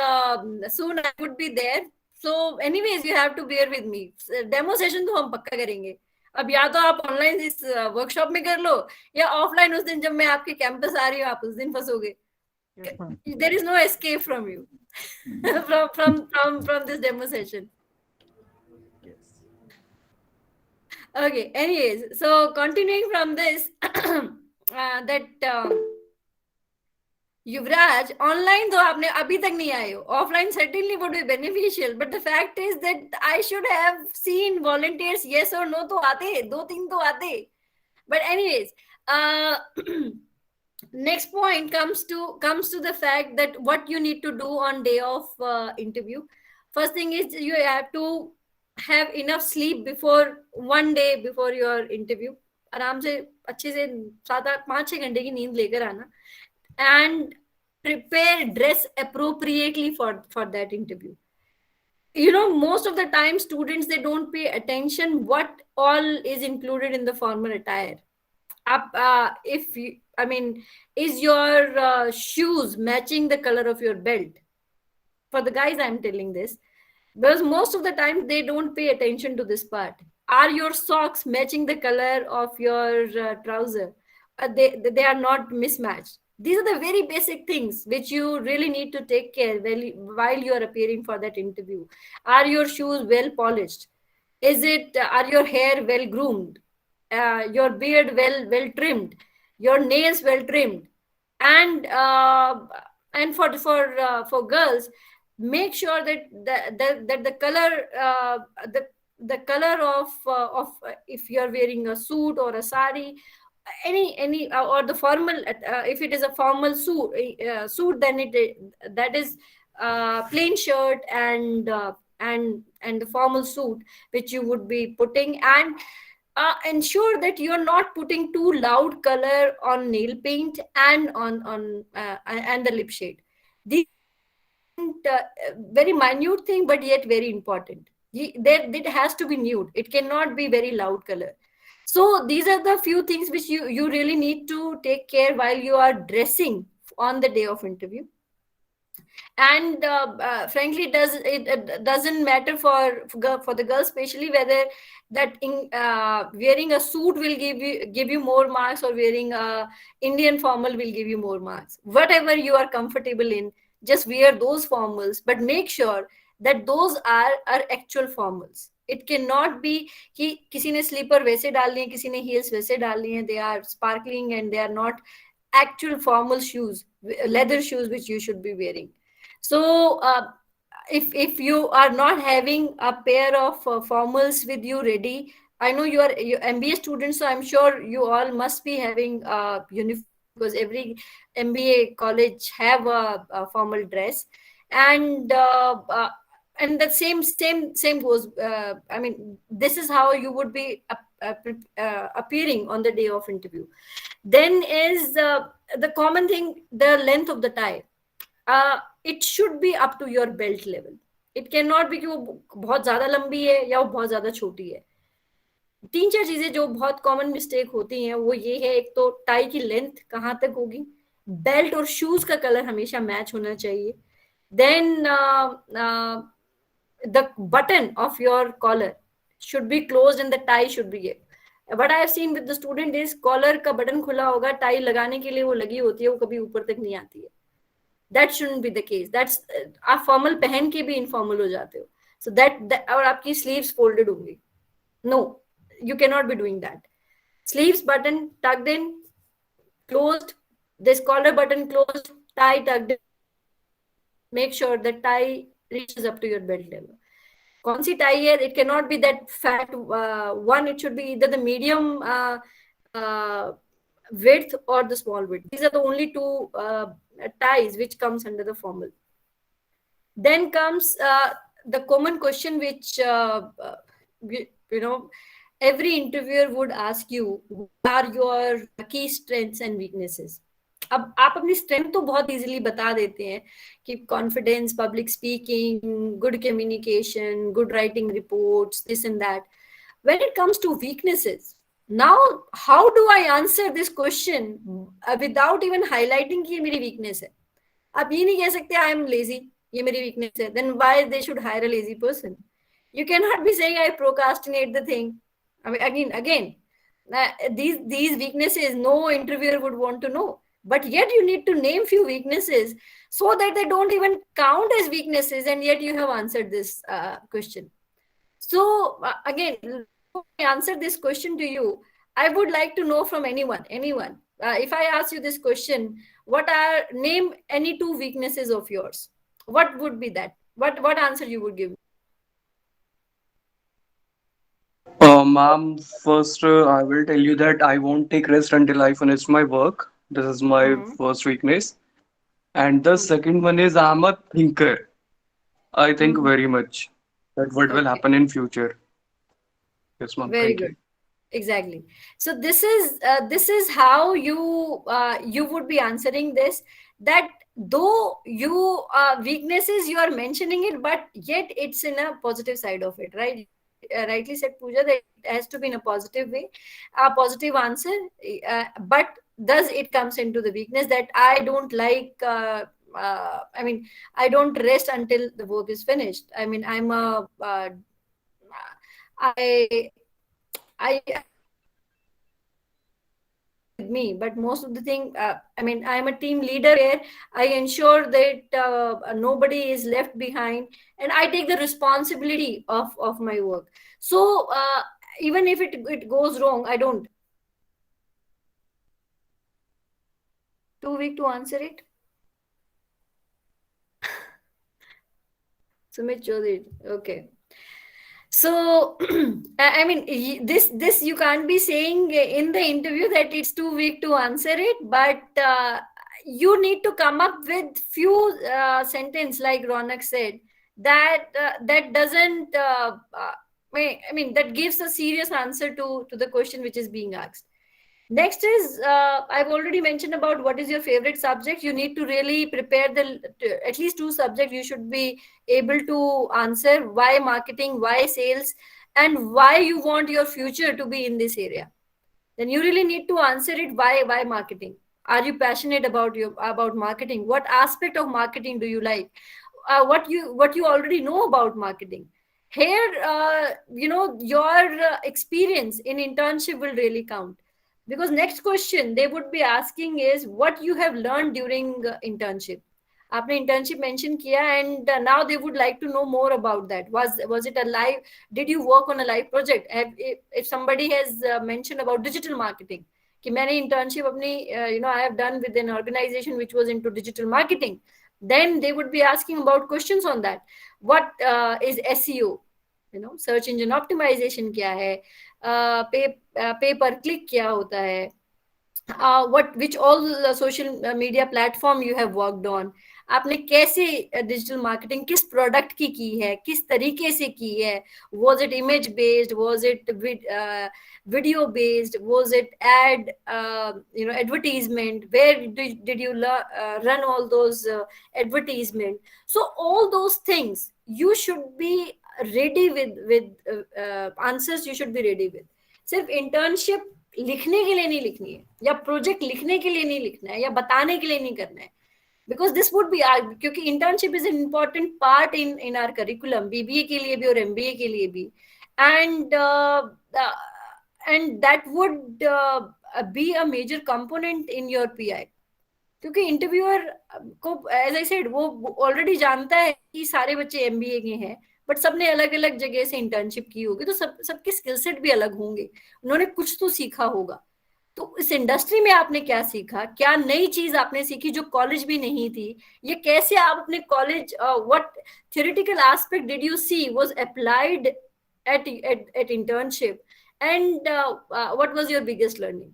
soon I would be there. So, anyways, you have to bear with me. Demo session तो हम पक्का करेंगे. अब या तो आप online इस workshop में कर लो, या ऑफलाइन उस दिन जब मैं आपके कैंपस आ रही हूँ, आप उस दिन फंसोगे. There is no escape from you from this demo session. Yes. Okay, anyways, so continuing from this, that Yuvraj, online though आपने अभी तक नहीं आए हो, offline certainly would be beneficial, but the fact is that I should have seen volunteers, yes or no तो आते, 2-3 तो आते. But anyways, next point comes to the fact that what you need to do on day of interview. First thing is you have to have enough sleep one day before your interview. आराम से अच्छे से 5-6 घंटे की नींद लेकर आना, and dress appropriately for that interview. Most of the time students, they don't pay attention what all is included in the formal attire. Is your shoes matching the color of your belt? For the guys, I'm telling this because most of the time they don't pay attention to this part. Are your socks matching the color of your trouser? They are not mismatched. These are the very basic things which you really need to take care while you are appearing for that interview. Are your shoes well polished? Are your hair well groomed? Your beard well trimmed? Your nails well trimmed? And for girls, make sure that the color the color of if you are wearing a suit or a sari, any or the formal, if it is a formal suit, then that is plain shirt and the formal suit which you would be putting, and ensure that you're not putting too loud color on nail paint and on and the lip shade. These very minute thing, but yet very important. It has to be nude. It cannot be very loud color. So these are the few things which you really need to take care while you are dressing on the day of interview. And frankly, it doesn't matter for the girls, especially whether that wearing a suit will give you more marks, or wearing a Indian formal will give you more marks. Whatever you are comfortable in, just wear those formals, but make sure that those are actual formals. It cannot be कि किसी ने sleeper वैसे डाल लिए, किसी ने heels वैसे डाल लिए, they are sparkling and they are not actual formal shoes, leather shoes, which you should be wearing. So if you are not having a pair of formals with you ready, I know you are MBA students, so I'm sure you all must be having uniform, because every MBA college have a formal dress. And that same goes, I mean, this is how you would be appearing on the day of interview. Then is the common thing, the length of the tie. It should be up to your belt level. It cannot be कि वो बहुत ज्यादा लंबी है या वो बहुत ज्यादा छोटी है. 3-4 चीजें जो बहुत कॉमन मिस्टेक होती हैं वो ये है, एक तो टाई की लेंथ कहाँ तक होगी, बेल्ट और शूज का कलर हमेशा मैच होना चाहिए. Then the button of your collar should be closed and the tie should be it. What I have seen with the student is collar का बटन खुला होगा, टाई लगाने के लिए वो लगी होती है, वो कभी ऊपर तक नहीं आती है. That shouldn't be the case. That's आप फॉर्मल पहन के भी इनफॉर्मल हो जाते हो. So that और आपकी sleeves folded होंगी. No, you cannot be doing that. Sleeves button tucked in, closed. This collar button closed, tie tucked in. Make sure the tie reaches up to your belt level. कौन सी tie है? It cannot be that fat one. It should be either the medium width or the small width. These are the only two ties which comes under the formal. Then comes the common question which every interviewer would ask you, what are your key strengths and weaknesses? अब आप अपनी strength तो बहुत easily बता देते हैं कि confidence, public speaking, good communication, good writing reports, this and that. When it comes to weaknesses, now how do I answer this question without even highlighting कि ये मेरी weakness है? आप ये नहीं कह सकते I am lazy, ये मेरी weakness है. Then why they should hire a lazy person? You cannot be saying I procrastinate the thing. I mean, again, these weaknesses no interviewer would want to know. But yet you need to name few weaknesses so that they don't even count as weaknesses, and yet you have answered this question. So again, I answer this question to you. I would like to know from anyone. If I ask you this question, name any 2 weaknesses of yours? What would be that? What answer you would give? Ma'am, first I will tell you that I won't take rest until I finish my work. This is my first weakness. And the second one is I'm a thinker. I think very much that what will happen in future. Yes, ma'am. Very Thank good. you. Exactly. So this is how you would be answering this. That though you weaknesses you are mentioning it, but yet it's in a positive side of it, right? Rightly said Pooja, that it has to be in a positive way, a positive answer. But thus it comes into the weakness that I don't like. I mean, I don't rest until the work is finished. I mean, I'm a I with me, but most of the thing, I mean, I'm a team leader where I ensure that nobody is left behind, and I take the responsibility of my work. So even if it goes wrong, I don't. Too weak to answer it. Sumit Chaudhary. Okay. So I mean, this you can't be saying in the interview that it's too weak to answer it, but you need to come up with few sentence like Ronak said that that doesn't I mean that gives a serious answer to the question which is being asked. Next is I've already mentioned about what is your favorite subject. You need to really prepare at least 2 subjects you should be able to answer. Why marketing, why sales, and why you want your future to be in this area. Then you really need to answer it. Why marketing? Are you passionate about marketing? What aspect of marketing do you like? What you already know about marketing? Here, your experience in internship will really count, because next question they would be asking is what you have learned during internship. आपने internship mention किया, and now they would like to know more about that. Was it a live? Did you work on a live project? If somebody has mentioned about digital marketing, कि मैंने internship अपनी I have done with an organization which was into digital marketing, then they would be asking about questions on that. What is SEO? Search engine optimization क्या है? Pay per click क्या होता है? Which all social media platform you have worked on? आपने कैसे digital marketing किस product की है, किस तरीके से की है? Was it image based? Was it video based? Was it ad advertisement? Where did you run all those advertisement? So all those things you should be ready with answers. You should be ready with. सिर्फ internship लिखने के लिए नहीं लिखनी है, या project लिखने के लिए नहीं लिखना है, या बताने के लिए नहीं करना है, because this would be क्योंकि internship is an important part in our curriculum, BBA के लिए भी और MBA के लिए भी, and that would be a major component in your PI. क्योंकि इंटरव्यूअर को एज आई सेड वो ऑलरेडी जानता है कि सारे बच्चे MBA के हैं, बट सबने अलग अलग जगह से इंटर्नशिप की होगी, तो सबके स्किल सेट भी अलग होंगे, उन्होंने कुछ तो सीखा होगा. तो इस इंडस्ट्री में आपने क्या सीखा, क्या नई चीज आपने सीखी जो कॉलेज भी नहीं थी, ये कैसे आप अपने college what theoretical aspect did you she was applied at internship, and what was your biggest learning?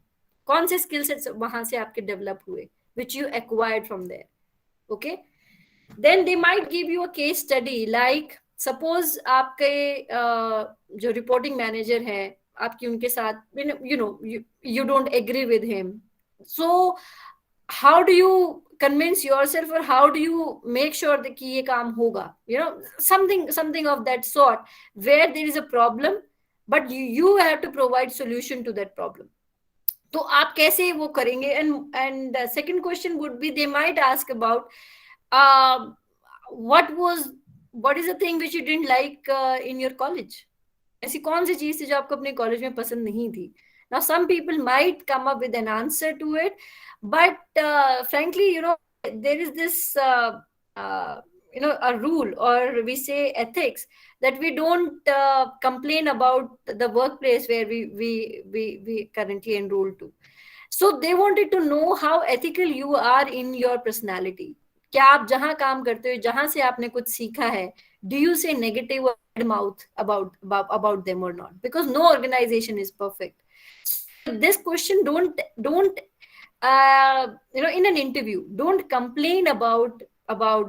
कौन से स्किल सेट्स वहां से आपके डेवलप हुए which you acquired from there? Okay, then they might give you a case study, like suppose आपके जो reporting manager है, आपकी उनके साथ you don't agree with him, so how do you convince yourself, or how do you make sure that कि ये काम होगा, something of that sort, where there is a problem but you have to provide solution to that problem. तो आप कैसे वो करेंगे? And second question would be, they might ask about what is the thing which you didn't like in your college? ऐसी कौन सी चीज थी जो आपको अपने कॉलेज में पसंद नहीं थी? Now some people might come up with an answer to it, but frankly, there is this a rule, or we say ethics, that we don't complain about the workplace where we currently enrolled to. So they wanted to know how ethical you are in your personality. क्या आप जहां काम करते हो, जहां से आपने कुछ सीखा है, do you say negative or bad mouth about them or not? Because no organization is perfect. So this question, don't in an interview, don't complain about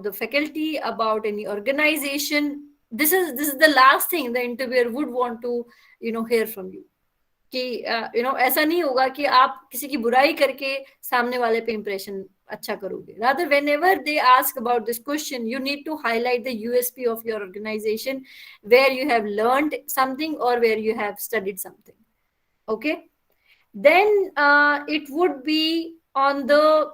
the faculty, about any organization. This is the last thing the interviewer would want to hear from you. कि ऐसा नहीं होगा कि आप किसी की बुराई करके सामने वाले पे इंप्रेशन अच्छा करोगे. Rather, whenever they ask about this question, you need to highlight the USP of your organization, where you have learned something or where you have studied something. Okay, then it would be on the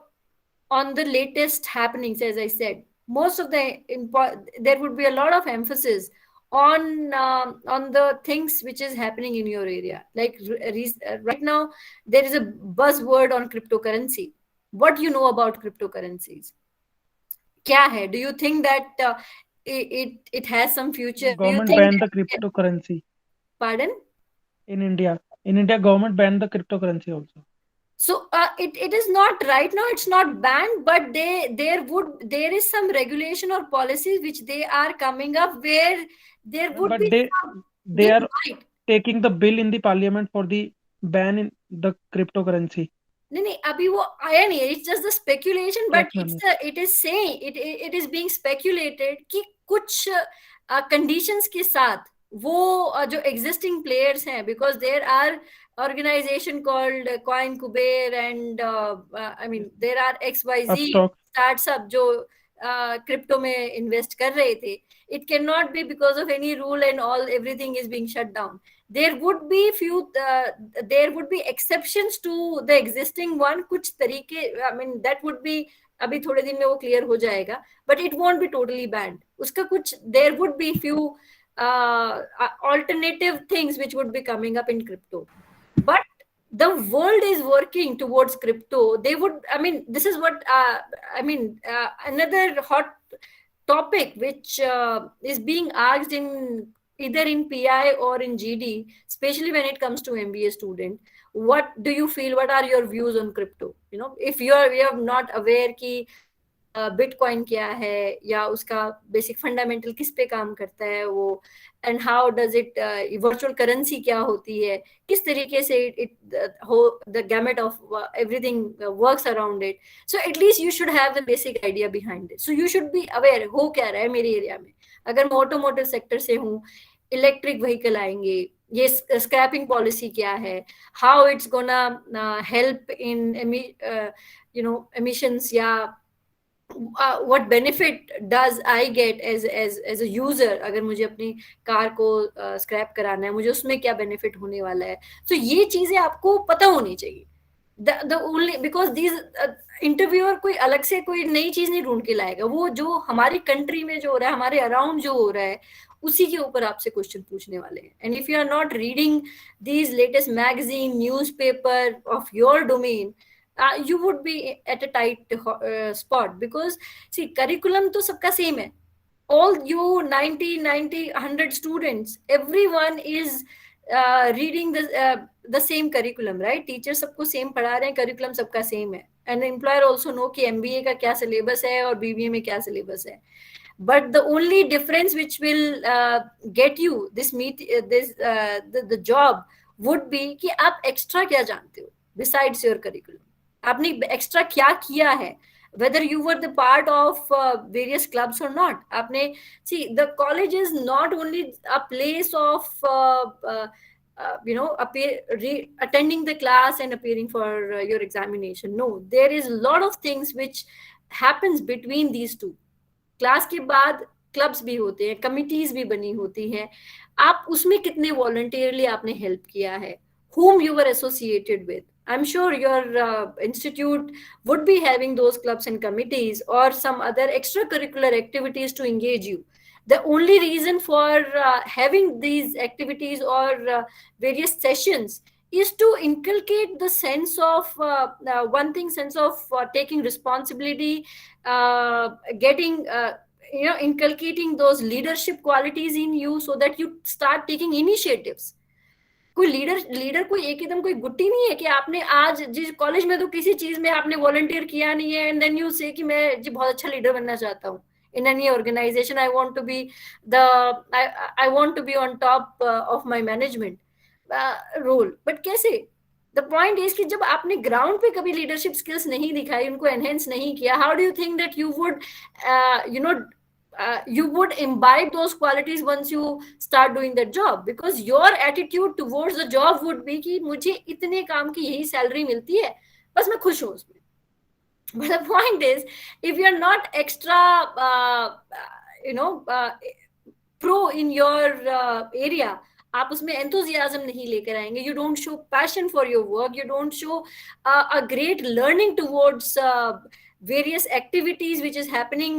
latest happenings. As I said, most of there would be a lot of emphasis on the things which is happening in your area. Like right now there is a buzzword on cryptocurrency. What do you know about cryptocurrencies? क्या है? Do you think that it has some future? Government banned the cryptocurrency. Pardon? In India, government banned the cryptocurrency also. So it is not right now, it's not banned, but there is some regulation or policies which they are coming up, where there would But be they are might. taking the bill in the parliament for the ban in the cryptocurrency. नहीं अभी वो आया नहीं है, it's just the speculation, but Yes, it is saying it is being speculated कि कुछ conditions के साथ वो जो existing players हैं, because there are organization called Coin Kuber, and I mean there are XYZ Upstox. startup जो crypto में invest कर रहे थे, it cannot be because of any rule and all everything is being shut down. There would be there would be exceptions to the existing one, कुछ तरीके, I mean that would be, अभी थोड़े दिन में वो क्लियर हो जाएगा, but it won't be totally banned. उसका कुछ, there would be few alternative things which would be coming up in crypto, but the world is working towards crypto. They would, I mean, this is what another hot topic which is being asked in either in PI or in GD, especially when it comes to MBA student. What do you feel? What are your views on crypto? You know, if you are not aware कि bitcoin क्या है, या उसका basic fundamental किस पे काम करता है वो, and how does it, virtual currency क्या होती है, किस तरीके से it the gamete of everything works around it. So at least you should have the basic idea behind it. So you should be aware हो क्या रहा है मेरे एरिया में. अगर मैं ऑटोमोटिव सेक्टर से हूँ, इलेक्ट्रिक व्हीकल आएंगे, ये स्क्रैपिंग पॉलिसी क्या है, how it's gonna help in emissions, या what benefit does I get as a user, अगर मुझे अपनी कार को स्क्रैप कराना है, मुझे उसमें क्या बेनिफिट होने वाला है. तो ये चीजें आपको पता होनी चाहिए. the only because these interviewer कोई अलग से कोई नई चीज नहीं ढूंढ के लाएगा. वो जो हमारी कंट्री में जो हो रहा है, हमारे अराउंड जो हो रहा है, उसी के ऊपर आपसे क्वेश्चन पूछने वाले हैं. And if you are not reading these latest magazine, newspaper of your domain, you would be at a tight spot, because see, curriculum to sabka same hai. All you 100 students, everyone is reading the same curriculum, right? Teachers sabko same padha rahe hain, curriculum sabka same hai, and the employer also know ki MBA ka kya syllabus hai aur BBA mein kya syllabus hai. But the only difference which will get you the job would be कि आप extra क्या जानते हो besides your curriculum. आपने extra क्या किया है, whether you were the part of various clubs or not. आपने, see, the college is not only a place of attending the class and appearing for your examination. No, there is a lot of things which happens between these two. Class के बाद clubs भी होते हैं, committees भी बनी होती हैं. आप उसमें कितने वॉलंटियरली आपने हेल्प किया है, whom you were associated with. I'm sure your institute would be having those clubs and committees or some other extracurricular activities to engage you. The only reason for having these activities or various sessions is to inculcate the sense of sense of taking responsibility, getting inculcating those leadership qualities in you, so that you start taking initiatives. कोई leader कोई एकदम कोई गुट्टी नहीं है कि आपने आज जिस कॉलेज में तो किसी चीज में आपने वॉलंटियर किया नहीं है, एंड देन यू से कि मैं जी बहुत अच्छा लीडर बनना चाहता हूँ in any organisation, I want to be on top of my management role. But कैसे? द पॉइंट इज कि जब आपने ग्राउंड पे कभी लीडरशिप स्किल्स नहीं दिखाई, उनको एनहेंस नहीं किया, how do you think that you would you would imbibe those qualities once you start doing that job? Because your attitude towards the job would be कि मुझे इतने काम की यही सैलरी मिलती है, बस मैं खुश हूँ उसमें. But the point is, if you're not extra pro in your area, आप उसमें enthusiasm नहीं लेकर आएंगे, you don't show passion for your work, you don't show a great learning towards various activities which is happening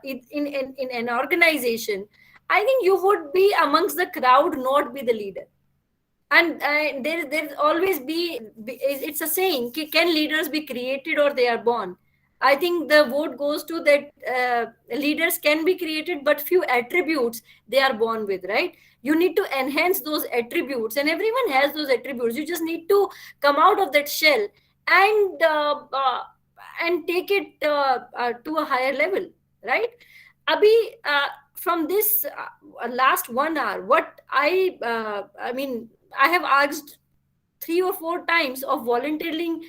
in an organization, I think you would be amongst the crowd, not be the leader. And there's always it's a saying, can leaders be created or they are born? I think the vote goes to that leaders can be created, but few attributes they are born with, right? You need to enhance those attributes, and everyone has those attributes. You just need to come out of that shell and take it to a higher level, right? Abhi, from this last 1 hour, what I have asked 3 or 4 times of volunteering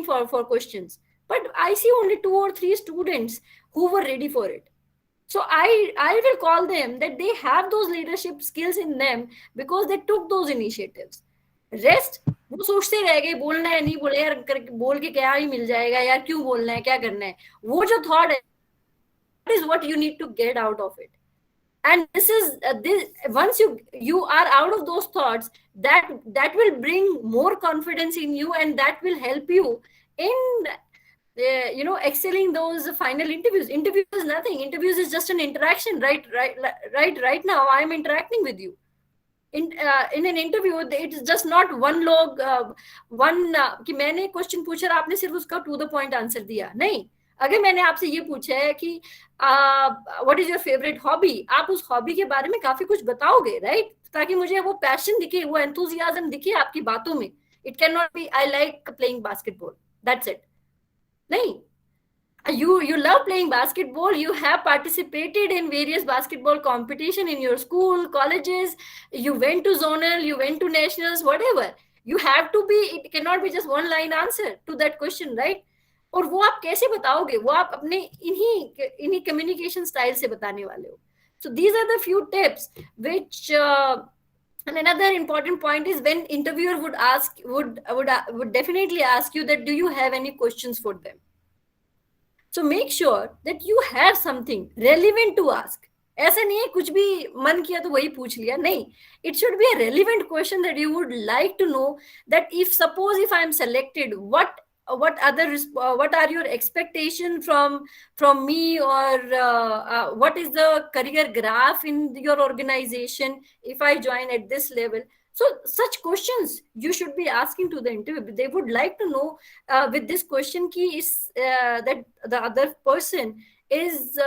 for questions, but I see only 2 or 3 students who were ready for it. So I will call them that they have those leadership skills in them because they took those initiatives. Rest, वो सोचते रह गए, बोलना है नहीं बोले यार, बोल के क्या ही मिल जाएगा यार, क्यों बोलना है, क्या करना है, वो जो थॉट है is what you need to get out of it. And this is this, once you are out of those thoughts, that will bring more confidence in you, and that will help you in excelling those final interviews. Interview is nothing. Interviews is just an interaction. Right now I am interacting with you in an interview. It is just not one log कि मैंने question पूछा और आपने सिर्फ उसका to the point answer दिया. नहीं, अगर मैंने आपसे ये पूछा है कि what is your favourite hobby, आप उस हॉबी के बारे में काफी कुछ बताओगे, राइट? ताकि मुझे वो पैशन दिखे, वो एंथुजियाज्म दिखे आपकी बातों में. It can not be I like playing basketball, that's it. नहीं, you love playing basketball, you have participated in various basketball competition in your school, colleges, you went to zonal, you went to nationals, whatever. You have to be, it cannot be just one line answer to that question, right? और वो आप कैसे बताओगे? वो आप अपने इन्हीं communication style से बताने वाले हो. So these are the few tips which and another important point is when interviewer would definitely ask you that do you have any questions for them. So make sure that you have something relevant to ask. ऐसा नहीं है कुछ भी मन किया तो वही पूछ लिया. नहीं, it should be a relevant question that you would like to know that if suppose if I am selected, what are your expectations from me, or what is the career graph in your organization if I join at this level. So such questions you should be asking to the interview. They would like to know with this question ki is that the other person is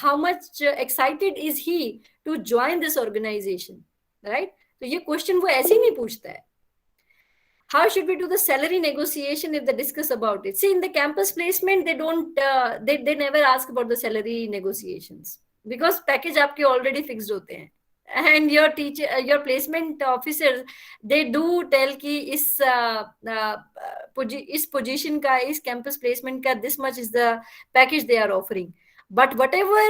how much excited is he to join this organization, right? So ये question वो ऐसे नहीं पूछता है. How should we do the salary negotiation if they discuss about it? See, in the campus placement, they don't, they never ask about the salary negotiations because package आपके already fixed होते हैं. And your teacher, your placement officers, they do tell कि इस position का, इस campus placement का, this much is the package they are offering. But whatever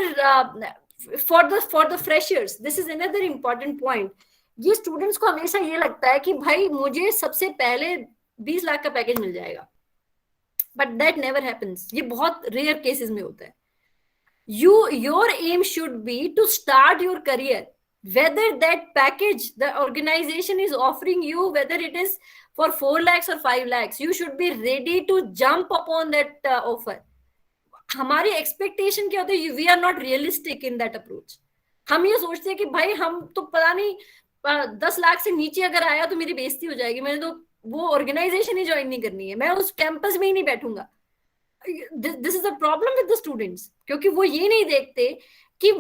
for the freshers, this is another important point. ये students को हमेशा ये लगता है कि भाई मुझे सबसे पहले 20 लाख का पैकेज मिल जाएगा, बट दैट नेवर हैपेंस. ये बहुत रेयर केसेस में होता है. Your aim should be to start your career, whether that package the organization is offering you, whether it is for 4 lakhs or 5 lakhs, you should be ready to jump upon that offer. हमारी expectation क्या होती है? We are not realistic in that approach. हम ये सोचते हैं कि भाई हम तो पता नहीं 10 लाख से नीचे अगर आया तो मेरी बेइज्जती हो जाएगी, मैंने तो वो ऑर्गेनाइजेशन ही ज्वाइन नहीं करनी है, मैं उस कैंपस में ही नहीं बैठूंगा. This is the problem with the students, क्योंकि वो ये नहीं देखते कि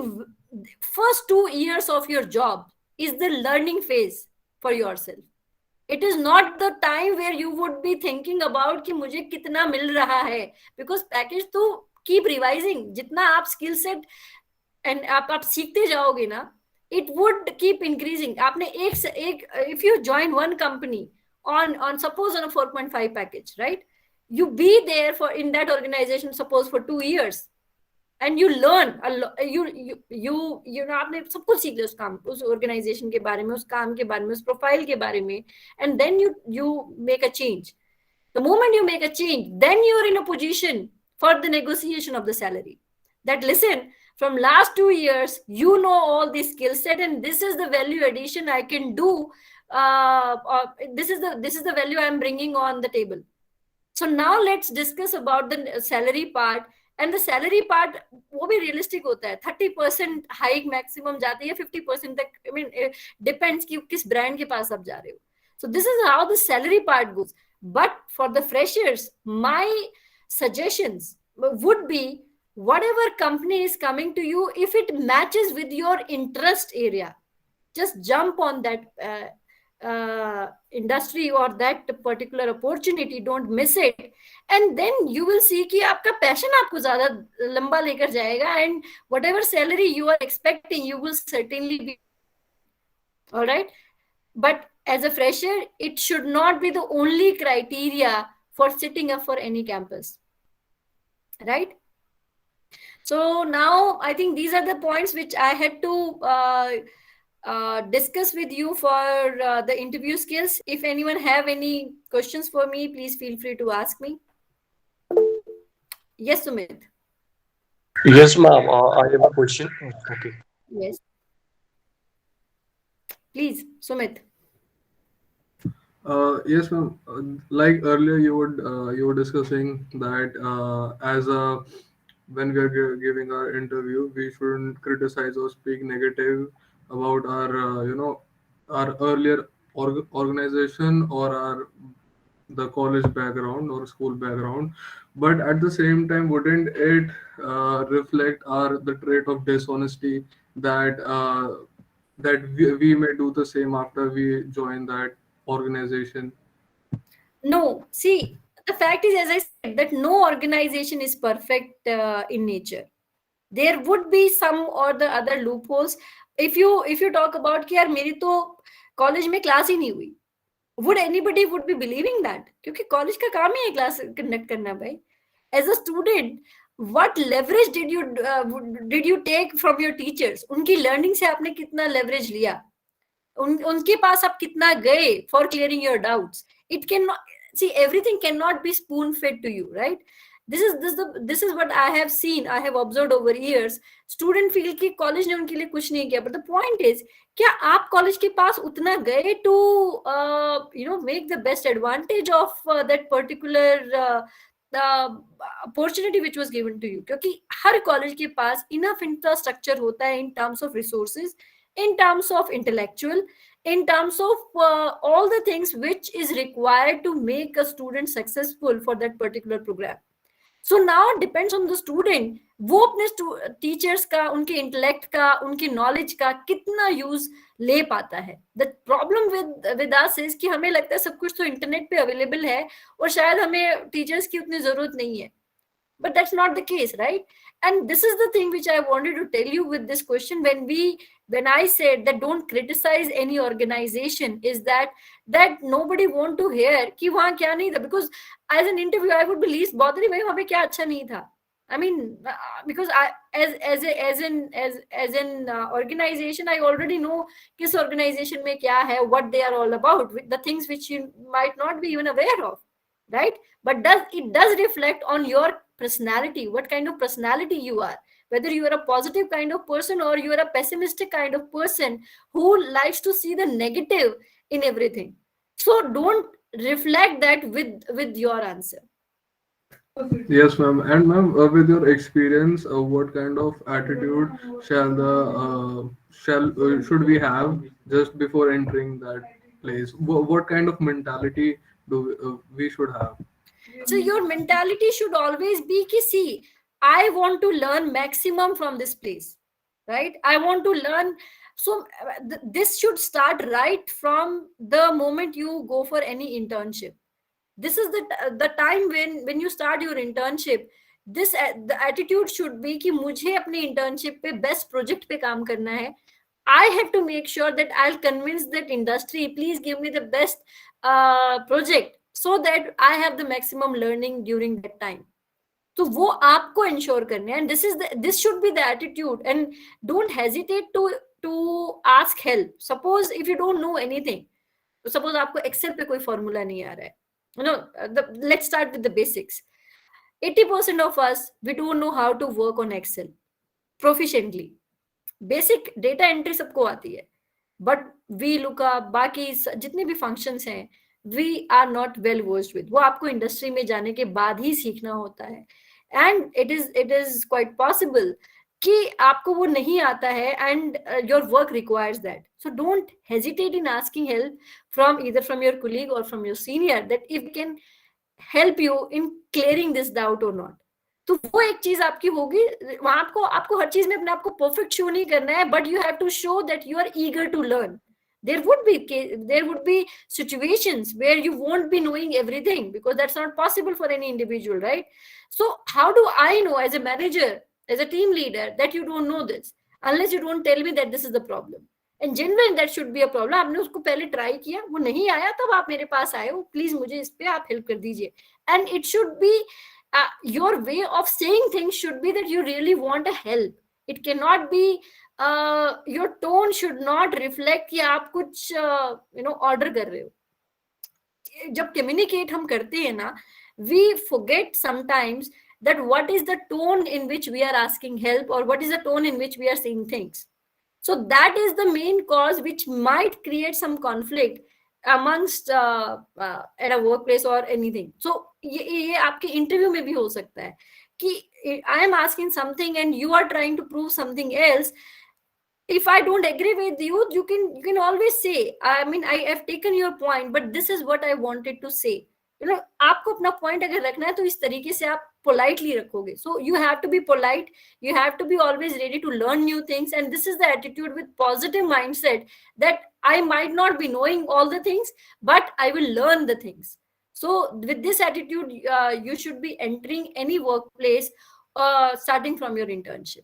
first 2 years of your job is the learning phase for yourself. It is not the time where you would be thinking about कि मुझे कितना मिल रहा है, because package तो keep revising. जितना आप skill set and आप सीखते जाओगे ना, it would keep increasing. आपने एक if you join one company on suppose on a 4.5 package, right? You be there for in that organization suppose for 2 years. And you learn you know आपने सब कुछ सीख लिया उस काम, उस ऑर्गेनाइजेशन के बारे में, उस काम के बारे में, उस प्रोफाइल के बारे में, and then you make a change. The moment you make a change, then you are in a position for the negotiation of the salary. That listen, from last 2 years you know all this skill set, and this is the value addition I can do. This is the value I am bringing on the table. So now let's discuss about the salary part. And the salary part वो भी realistic होता है. 30% hike maximum जाती है, 50% तक. I mean, it depends कि किस brand के पास आप जा रहे हो. So this is how the salary part goes. But for the freshers, my suggestions would be whatever company is coming to you, if it matches with your interest area, just jump on that industry or that particular opportunity. Don't miss it, and then you will see कि आपका passion आपको ज़्यादा लंबा लेकर जाएगा, and whatever salary you are expecting, you will certainly be. All right, but as a fresher, it should not be the only criteria for sitting up for any campus, right? So now I think these are the points which I had to discuss with you for the interview skills. If anyone have any questions for me, please feel free to ask me. Yes, Sumit. Yes, ma'am. I have a question. Okay. Yes, please, Sumit. Yes, ma'am. Like earlier, you were discussing that as a when we are giving our interview, we shouldn't criticize or speak negative about our our earlier organization or our the college background or school background. But at the same time, wouldn't it reflect our the trait of dishonesty that we may do the same after we join that organization? No, see, the fact is, as I said, that no organization is perfect in nature. There would be some or the other loopholes. If you talk about कि यार मेरी तो college में class ही नहीं हुई, would anybody would be believing that? क्योंकि college का काम ही है क्लास कंडक्ट करना भाई. As a student, what leverage did you take from your teachers? उनकी learning से आपने कितना leverage लिया? उनके पास आप कितना गए for clearing your doubts? It cannot, see, everything cannot be spoon fed to you, right? This is what I have seen, I have observed over years. Student feel कि college ने उनके लिए कुछ नहीं किया, but the point is, क्या आप college के पास उतना गए to make the best advantage of that particular opportunity which was given to you? क्योंकि हर college के पास enough infrastructure होता है in terms of resources, in terms of intellectual, in terms of all the things which is required to make a student successful for that particular program. So now it depends on the student, वो अपने teachers का, उनके intellect का, उनके knowledge का कितना use ले पाता है. The problem with us is कि हमें लगता है सब कुछ तो इंटरनेट पे अवेलेबल है और शायद हमें टीचर्स की उतनी जरूरत नहीं है. But that's not the case, right? And this is the thing which I wanted to tell you with this question. When I said that don't criticize any organization, is that nobody want to hear कि वहाँ क्या नहीं था, because as an interview I would be least bothered भाई वहाँ पे क्या अच्छा नहीं था. I mean, because I as an organization, I already know किस organization में क्या है, what they are all about, the things which you might not be even aware of, right? But it does reflect on your personality, what kind of personality you are, whether you are a positive kind of person or you are a pessimistic kind of person who likes to see the negative in everything. So don't reflect that with your answer. Yes, ma'am. And ma'am, with your experience, what kind of attitude should we have just before entering that place? What kind of mentality do we should have? So your mentality should always be ki, see, I want to learn maximum from this place, right? I want to learn. So this should start right from the moment you go for any internship. This is the time when you start your internship. The attitude should be कि मुझे अपने internship पे best project पे काम करना है. I have to make sure that I'll convince that industry, please give me the best project so that I have the maximum learning during that time. तो वो आपको ensure करना है, and this should be the attitude. And don't hesitate to ask help. Suppose if you don't know anything, suppose आपको Excel पे कोई formula नहीं आ रहा है, let's start with the basics. 80% of us, we don't know how to work on Excel proficiently. Basic data entry सबको आती है, but VLOOKUP, बाकी जितने भी functions हैं, we are not well versed with. वो आपको industry में जाने के बाद ही सीखना होता है. And it is quite possible कि आपको वो नहीं आता है, and your work requires that. So don't hesitate in asking help from either from your colleague or from your senior, that if it can help you in clearing this doubt or not. तो वो एक चीज आपकी होगी. वहां आपको हर चीज में अपने आप को परफेक्ट शो नहीं करना है, but you have to show that you are eager to learn. There would be situations where you won't be knowing everything, because that's not possible for any individual, right? So how do I know as a manager, as a team leader, that you don't know this, unless you don't tell me that this is the problem? And generally that should be a problem. आपने उसको पहले try किया, वो नहीं आया, तब आप मेरे पास आए हो, प्लीज मुझे इस पे आप हेल्प कर दीजिए. And it should be your way of saying things should be that you really want a help. It cannot be your tone should not reflect कि आप कुछ ऑर्डर कर रहे हो. जब कम्युनिकेट हम करते हैं ना, we forget sometimes that what is the tone in which we are asking help, or what is the tone in which we are saying things. So that is the main cause which might create some conflict amongst at a workplace or anything. So ये आपके interview में भी हो सकता है कि I am asking something and you are trying to prove something else. If I don't agree with you, you can always say, I mean, I have taken your point, but this is what I wanted to say. You know, आपको अपना point अगर रखना है तो इस तरीके से आप politely रखोगे. So you have to be polite. You have to be always ready to learn new things. And this is the attitude with positive mindset, that I might not be knowing all the things, but I will learn the things. So with this attitude, you should be entering any workplace starting from your internship.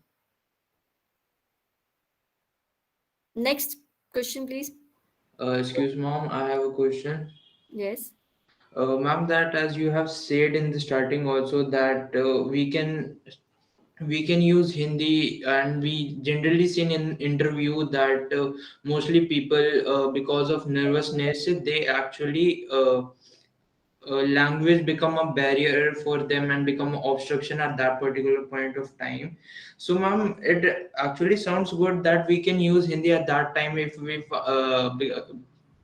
Next question, please. Excuse mom, I have a question. Yes. Ma'am, that as you have said in the starting also that we can use Hindi, and we generally seen in interview that mostly people because of nervousness they actually language become a barrier for them and become an obstruction at that particular point of time. So ma'am, it actually sounds good that we can use Hindi at that time if we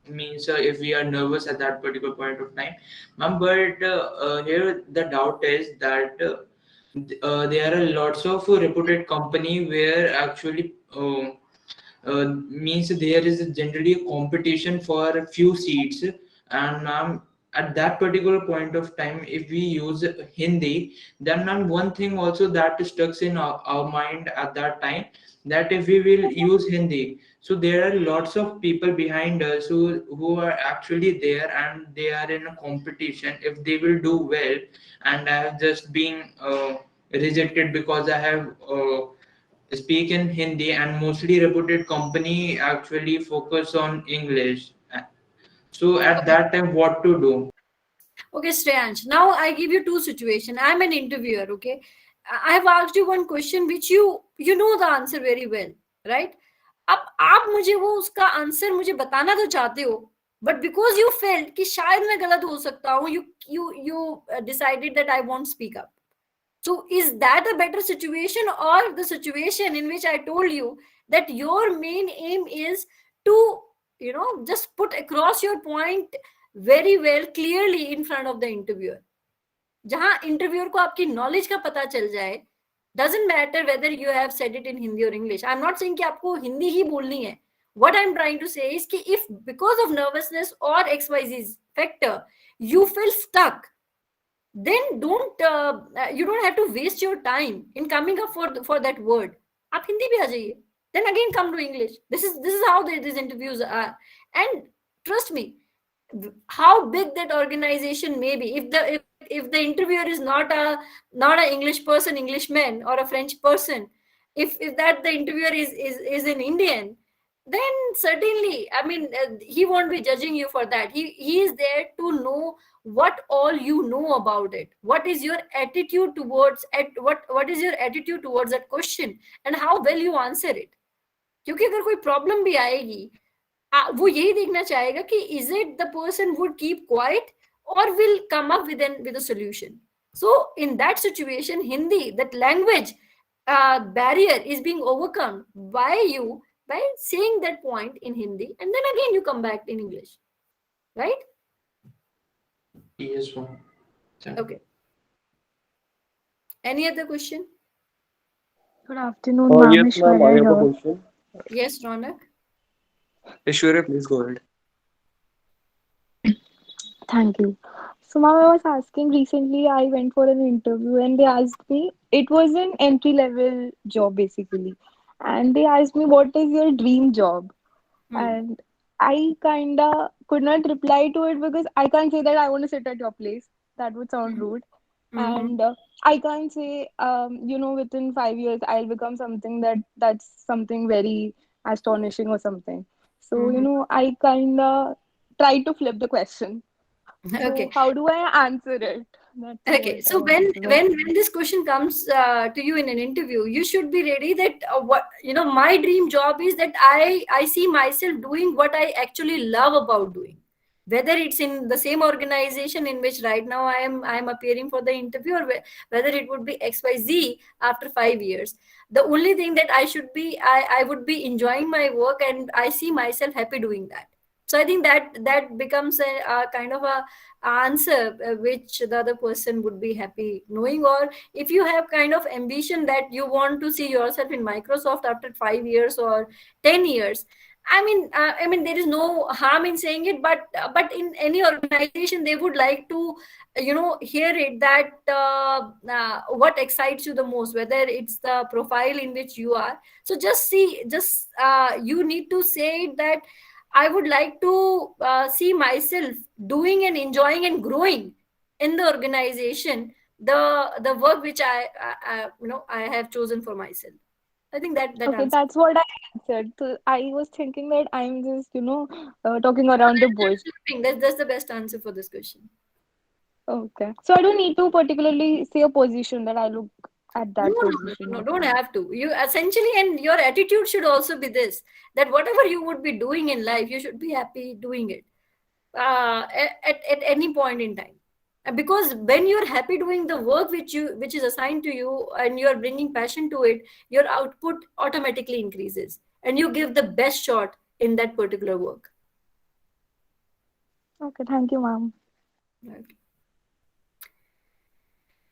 means if we are nervous at that particular point of time, ma'am. But here the doubt is that there are lots of reputed company where actually means there is generally a competition for a few seats, and at that particular point of time if we use Hindi, then one thing also that stuck in our mind at that time, that if we will use Hindi, so there are lots of people behind us who are actually there and they are in a competition. If they will do well, and I have just been rejected because I have speak in Hindi, and mostly reputed company actually focus on English. So at that time, what to do? Okay, Shreyansh. Now I give you two situations. I'm an interviewer. Okay, I have asked you one question which you know the answer very well, right? अब आप मुझे वो उसका answer मुझे बताना तो चाहते हो, but because you felt कि शायद मैं गलत हो सकता हूँ, you decided that I won't speak up. So is that a better situation, or the situation in which I told you that your main aim is to, just put across your point very well clearly in front of the interviewer, जहां interviewer को आपकी knowledge का पता चल जाए, doesn't matter whether you have said it in Hindi or English. I'm not saying कि आपको हिंदी ही बोलनी है. What I'm trying to say is कि if because of nervousness or XYZ factor you feel stuck, then you don't have to waste your time in coming up for that word. आप हिंदी भी आ जाइए. Then again come to English. This is how these interviews are. And trust me, how big that organization may be, if the interviewer is not a English person, Englishman, or a French person, if that the interviewer is an Indian, then certainly, I mean, he won't be judging you for that. He is there to know what all you know about it. What is your attitude towards what is your attitude towards that question, and how well you answer it. क्योंकि अगर कोई problem भी आएगी, वो यही देखना चाहेगा कि is it the person would keep quiet or will come up with a solution. So in that situation, Hindi, that language barrier is being overcome by saying that point in Hindi, and then again you come back in English, right? Yes, ma'am. Okay. Any other question? Good afternoon, ma'am. Yes, ma'am, I Ishwarya have a here. question. Yes, Ronak. Ishwarya, please go ahead. Thank you. So, ma'am, I was asking recently, I went for an interview and they asked me, it was an entry level job basically. And they asked me, what is your dream job? And I kinda could not reply to it because I can't say that I want to sit at your place. That would sound rude. And I can't say, within 5 years I'll become something that's something very astonishing or something. So, I kinda tried to flip the question. Okay. So how do I answer it? That's Okay, what so I when want to know. when this question comes to you in an interview, you should be ready that my dream job is that I see myself doing what I actually love about doing. whether it's in the same organization in which right now I am appearing for the interview, or whether it would be XYZ after 5 years. The only thing that I would be enjoying my work, and I see myself happy doing that. So I think that becomes a kind of a answer which the other person would be happy knowing. Or if you have kind of ambition that you want to see yourself in Microsoft after 5 years or 10 years, I mean, there is no harm in saying it, but in any organization, they would like to, hear it that what excites you the most, whether it's the profile in which you are. So just you need to say it that I would like to see myself doing and enjoying and growing in the organization, the work which I have chosen for myself. I think that Okay, answers. that's what I answered. So I was thinking that I'm just, talking around the bush. That's the best answer for this question. Okay. So I don't need to particularly say a position that I look at No, that no, position. no, don't have to. You essentially, and your attitude should also be this, that whatever you would be doing in life, you should be happy doing it at any point in time. And because when you're happy doing the work which is assigned to you, and you're bringing passion to it, your output automatically increases, and you give the best shot in that particular work. Okay, thank you, ma'am. Right.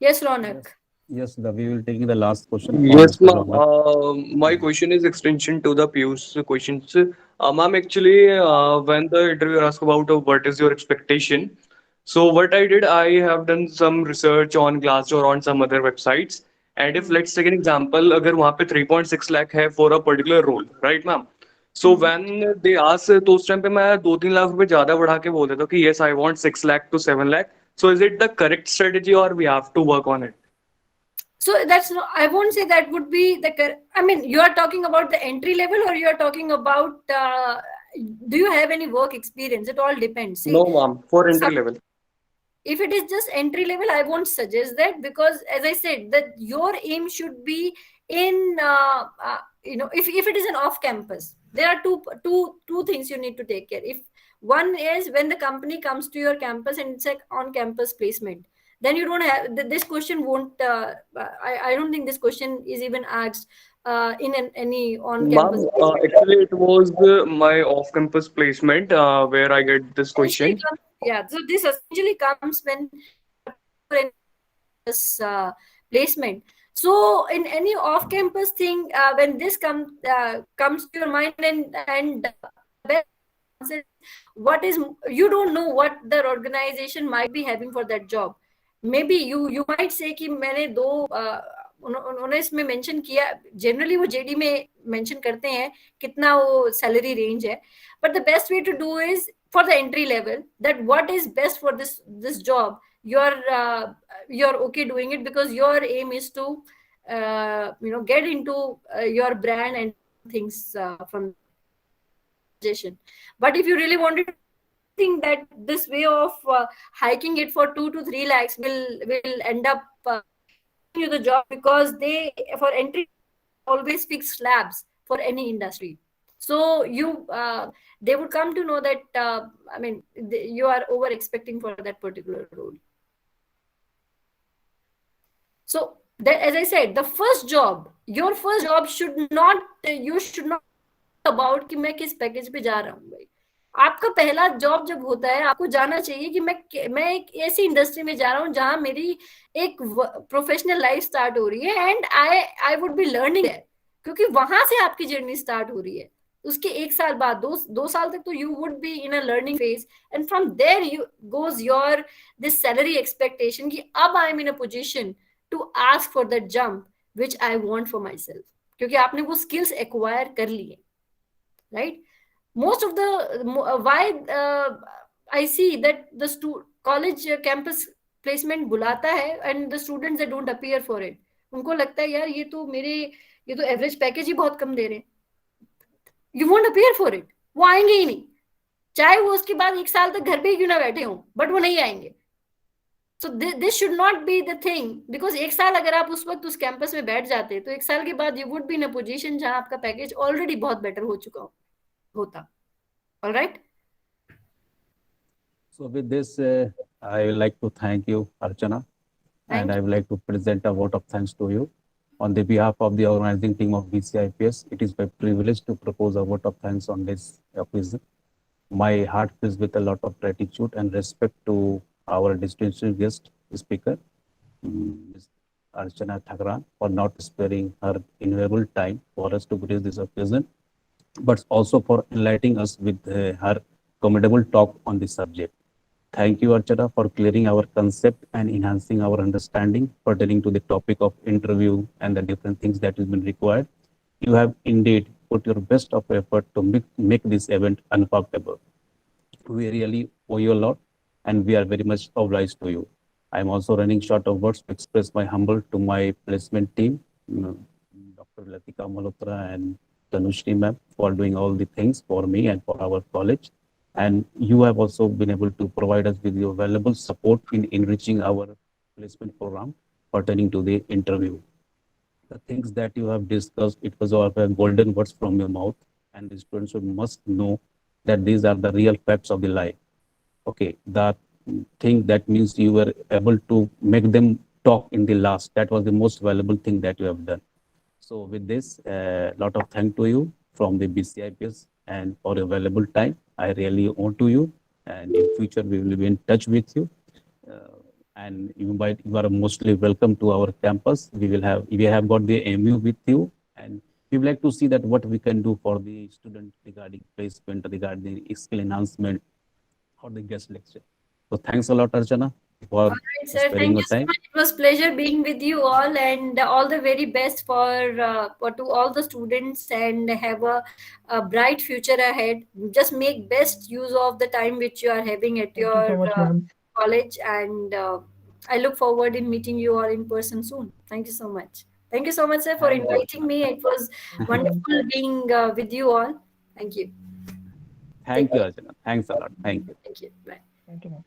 Yes, Ronak. Yes, we will take the last question from Yes, Mr. ma'am. Ronak. My question is extension to the Piyush's questions. Ma'am, actually, when the interviewer asked about what is your expectation, so what I did, I have done some research on Glassdoor on some other websites. And if let's take an example, अगर वहाँ पे 3.6 lakh है for a particular role, right, ma'am? So when they ask, तो उस time पे मैं 2-3 लाख रुपए ज्यादा बढ़ा के बोल देता हूँ कि yes, I want 6 lakh to 7 lakh. So is it the correct strategy or we have to work on it? So that's no, I won't say that would be I mean, you are talking about the entry level, or you are talking about do you have any work experience? It all depends. See, No, ma'am, for entry level. if it is just entry level, I won't suggest that, because as I said, that your aim should be in if it is an off campus, there are two things you need to take care. If one is when the company comes to your campus and it's like on campus placement, then you don't have this question won't I don't think this question is even asked in any on campus. Ma'am, actually, it was my off-campus placement where I get this question. Yeah, so this essentially comes when this placement. So in any off-campus thing, when this comes to your mind, and what is, you don't know what the organization might be having for that job. Maybe you might say कि मैंने दो उन्होंने इसमें mention किया, generally वो JD में mention करते हैं कितना वो सैलरी रेंज है, but the best way to do is for the entry level, that what is best for this job, you're okay doing it, because your aim is to get into your brand and things from organization. But if you really wanted to think that this way of hiking it for 2 to 3 lakhs will end up you the job, because they for entry always fix slabs for any industry. So they would come to know that you are over expecting for that particular role. So that, as I said, your first job should not about कि मैं किस package पे जा रहा हूँ. भाई, आपका पहला जॉब जब होता है, आपको जाना चाहिए कि मैं एक ऐसी इंडस्ट्री में जा रहा हूँ जहां मेरी एक प्रोफेशनल लाइफ स्टार्ट हो रही है, and I would be learning है, क्योंकि वहां से आपकी जर्नी स्टार्ट हो रही है. उसके 1 साल बाद, दो साल तक तो you would be in a learning phase, and from there you goes your this salary expectation कि अब I am in a position to ask for that jump which I want for myself, क्योंकि आपने वो skills acquire कर लिए. Right? Most of the why I see that the college campus placement बुलाता है, and the students they don't appear for it. उनको लगता है यार ये तो एवरेज पैकेज ही बहुत कम दे रहे हैं. You won't appear for it. वो आएंगे ही नहीं, चाहे वो उसके बाद 1 साल तक घर पे ही क्यों ना बैठे हों, बट वो नहीं आएंगे. So this should not be the thing, because 1 साल अगर आप उस वक्त उस कैंपस में बैठ जाते तो 1 साल के बाद you would be in a position जहां आपका पैकेज ऑलरेडी बहुत बेटर हो चुका होता. All right? So with this, I would like to thank you, Archana, and Thank I you. would like to present a vote of thanks to you. On the behalf of the organizing team of BCIPS, it is my privilege to propose a vote of thanks on this occasion. My heart fills with a lot of gratitude and respect to our distinguished guest speaker, Ms. Archana Thakran, for not sparing her invaluable time for us to grace this occasion, but also for enlightening us with her commendable talk on this subject. Thank you, Archana, for clearing our concept and enhancing our understanding pertaining to the topic of interview and the different things that has been required. You have indeed put your best of effort to make this event unforgettable. We really owe you a lot, and we are very much obliged to you. I am also running short of words to express my humble to my placement team, Dr. Latika Malhotra and Tanushri ma'am, for doing all the things for me and for our college. And you have also been able to provide us with your valuable support in enriching our placement program pertaining to the interview. The things that you have discussed, it was all golden words from your mouth, and the students must know that these are the real facts of the life. Okay, the thing that means you were able to make them talk in the last. That was the most valuable thing that you have done. So with this, lot of thank to you from the BCIPS and for your valuable time. I really owe to you, and in future we will be in touch with you. And you are mostly welcome to our campus. We have got the MU with you, and we would like to see that what we can do for the student regarding placement, regarding skill enhancement, or the guest lecture. So thanks a lot, Archana, for All right, sir. sparing Thank your you so time. much. It was pleasure being with you all, and all the very best for to all the students, and have a bright future ahead. Just make best use of the time which you are having at Thank you your so much, ma'am. college, and I look forward in meeting you all in person soon. Thank you so much. Thank you so much, sir, for Thank you, inviting me. It was Thank you, ma'am. wonderful being with you all. Thank you. Take Thank you, care. Archana. Thanks a lot. Thank you. Thank you. Bye. Thank you, ma'am.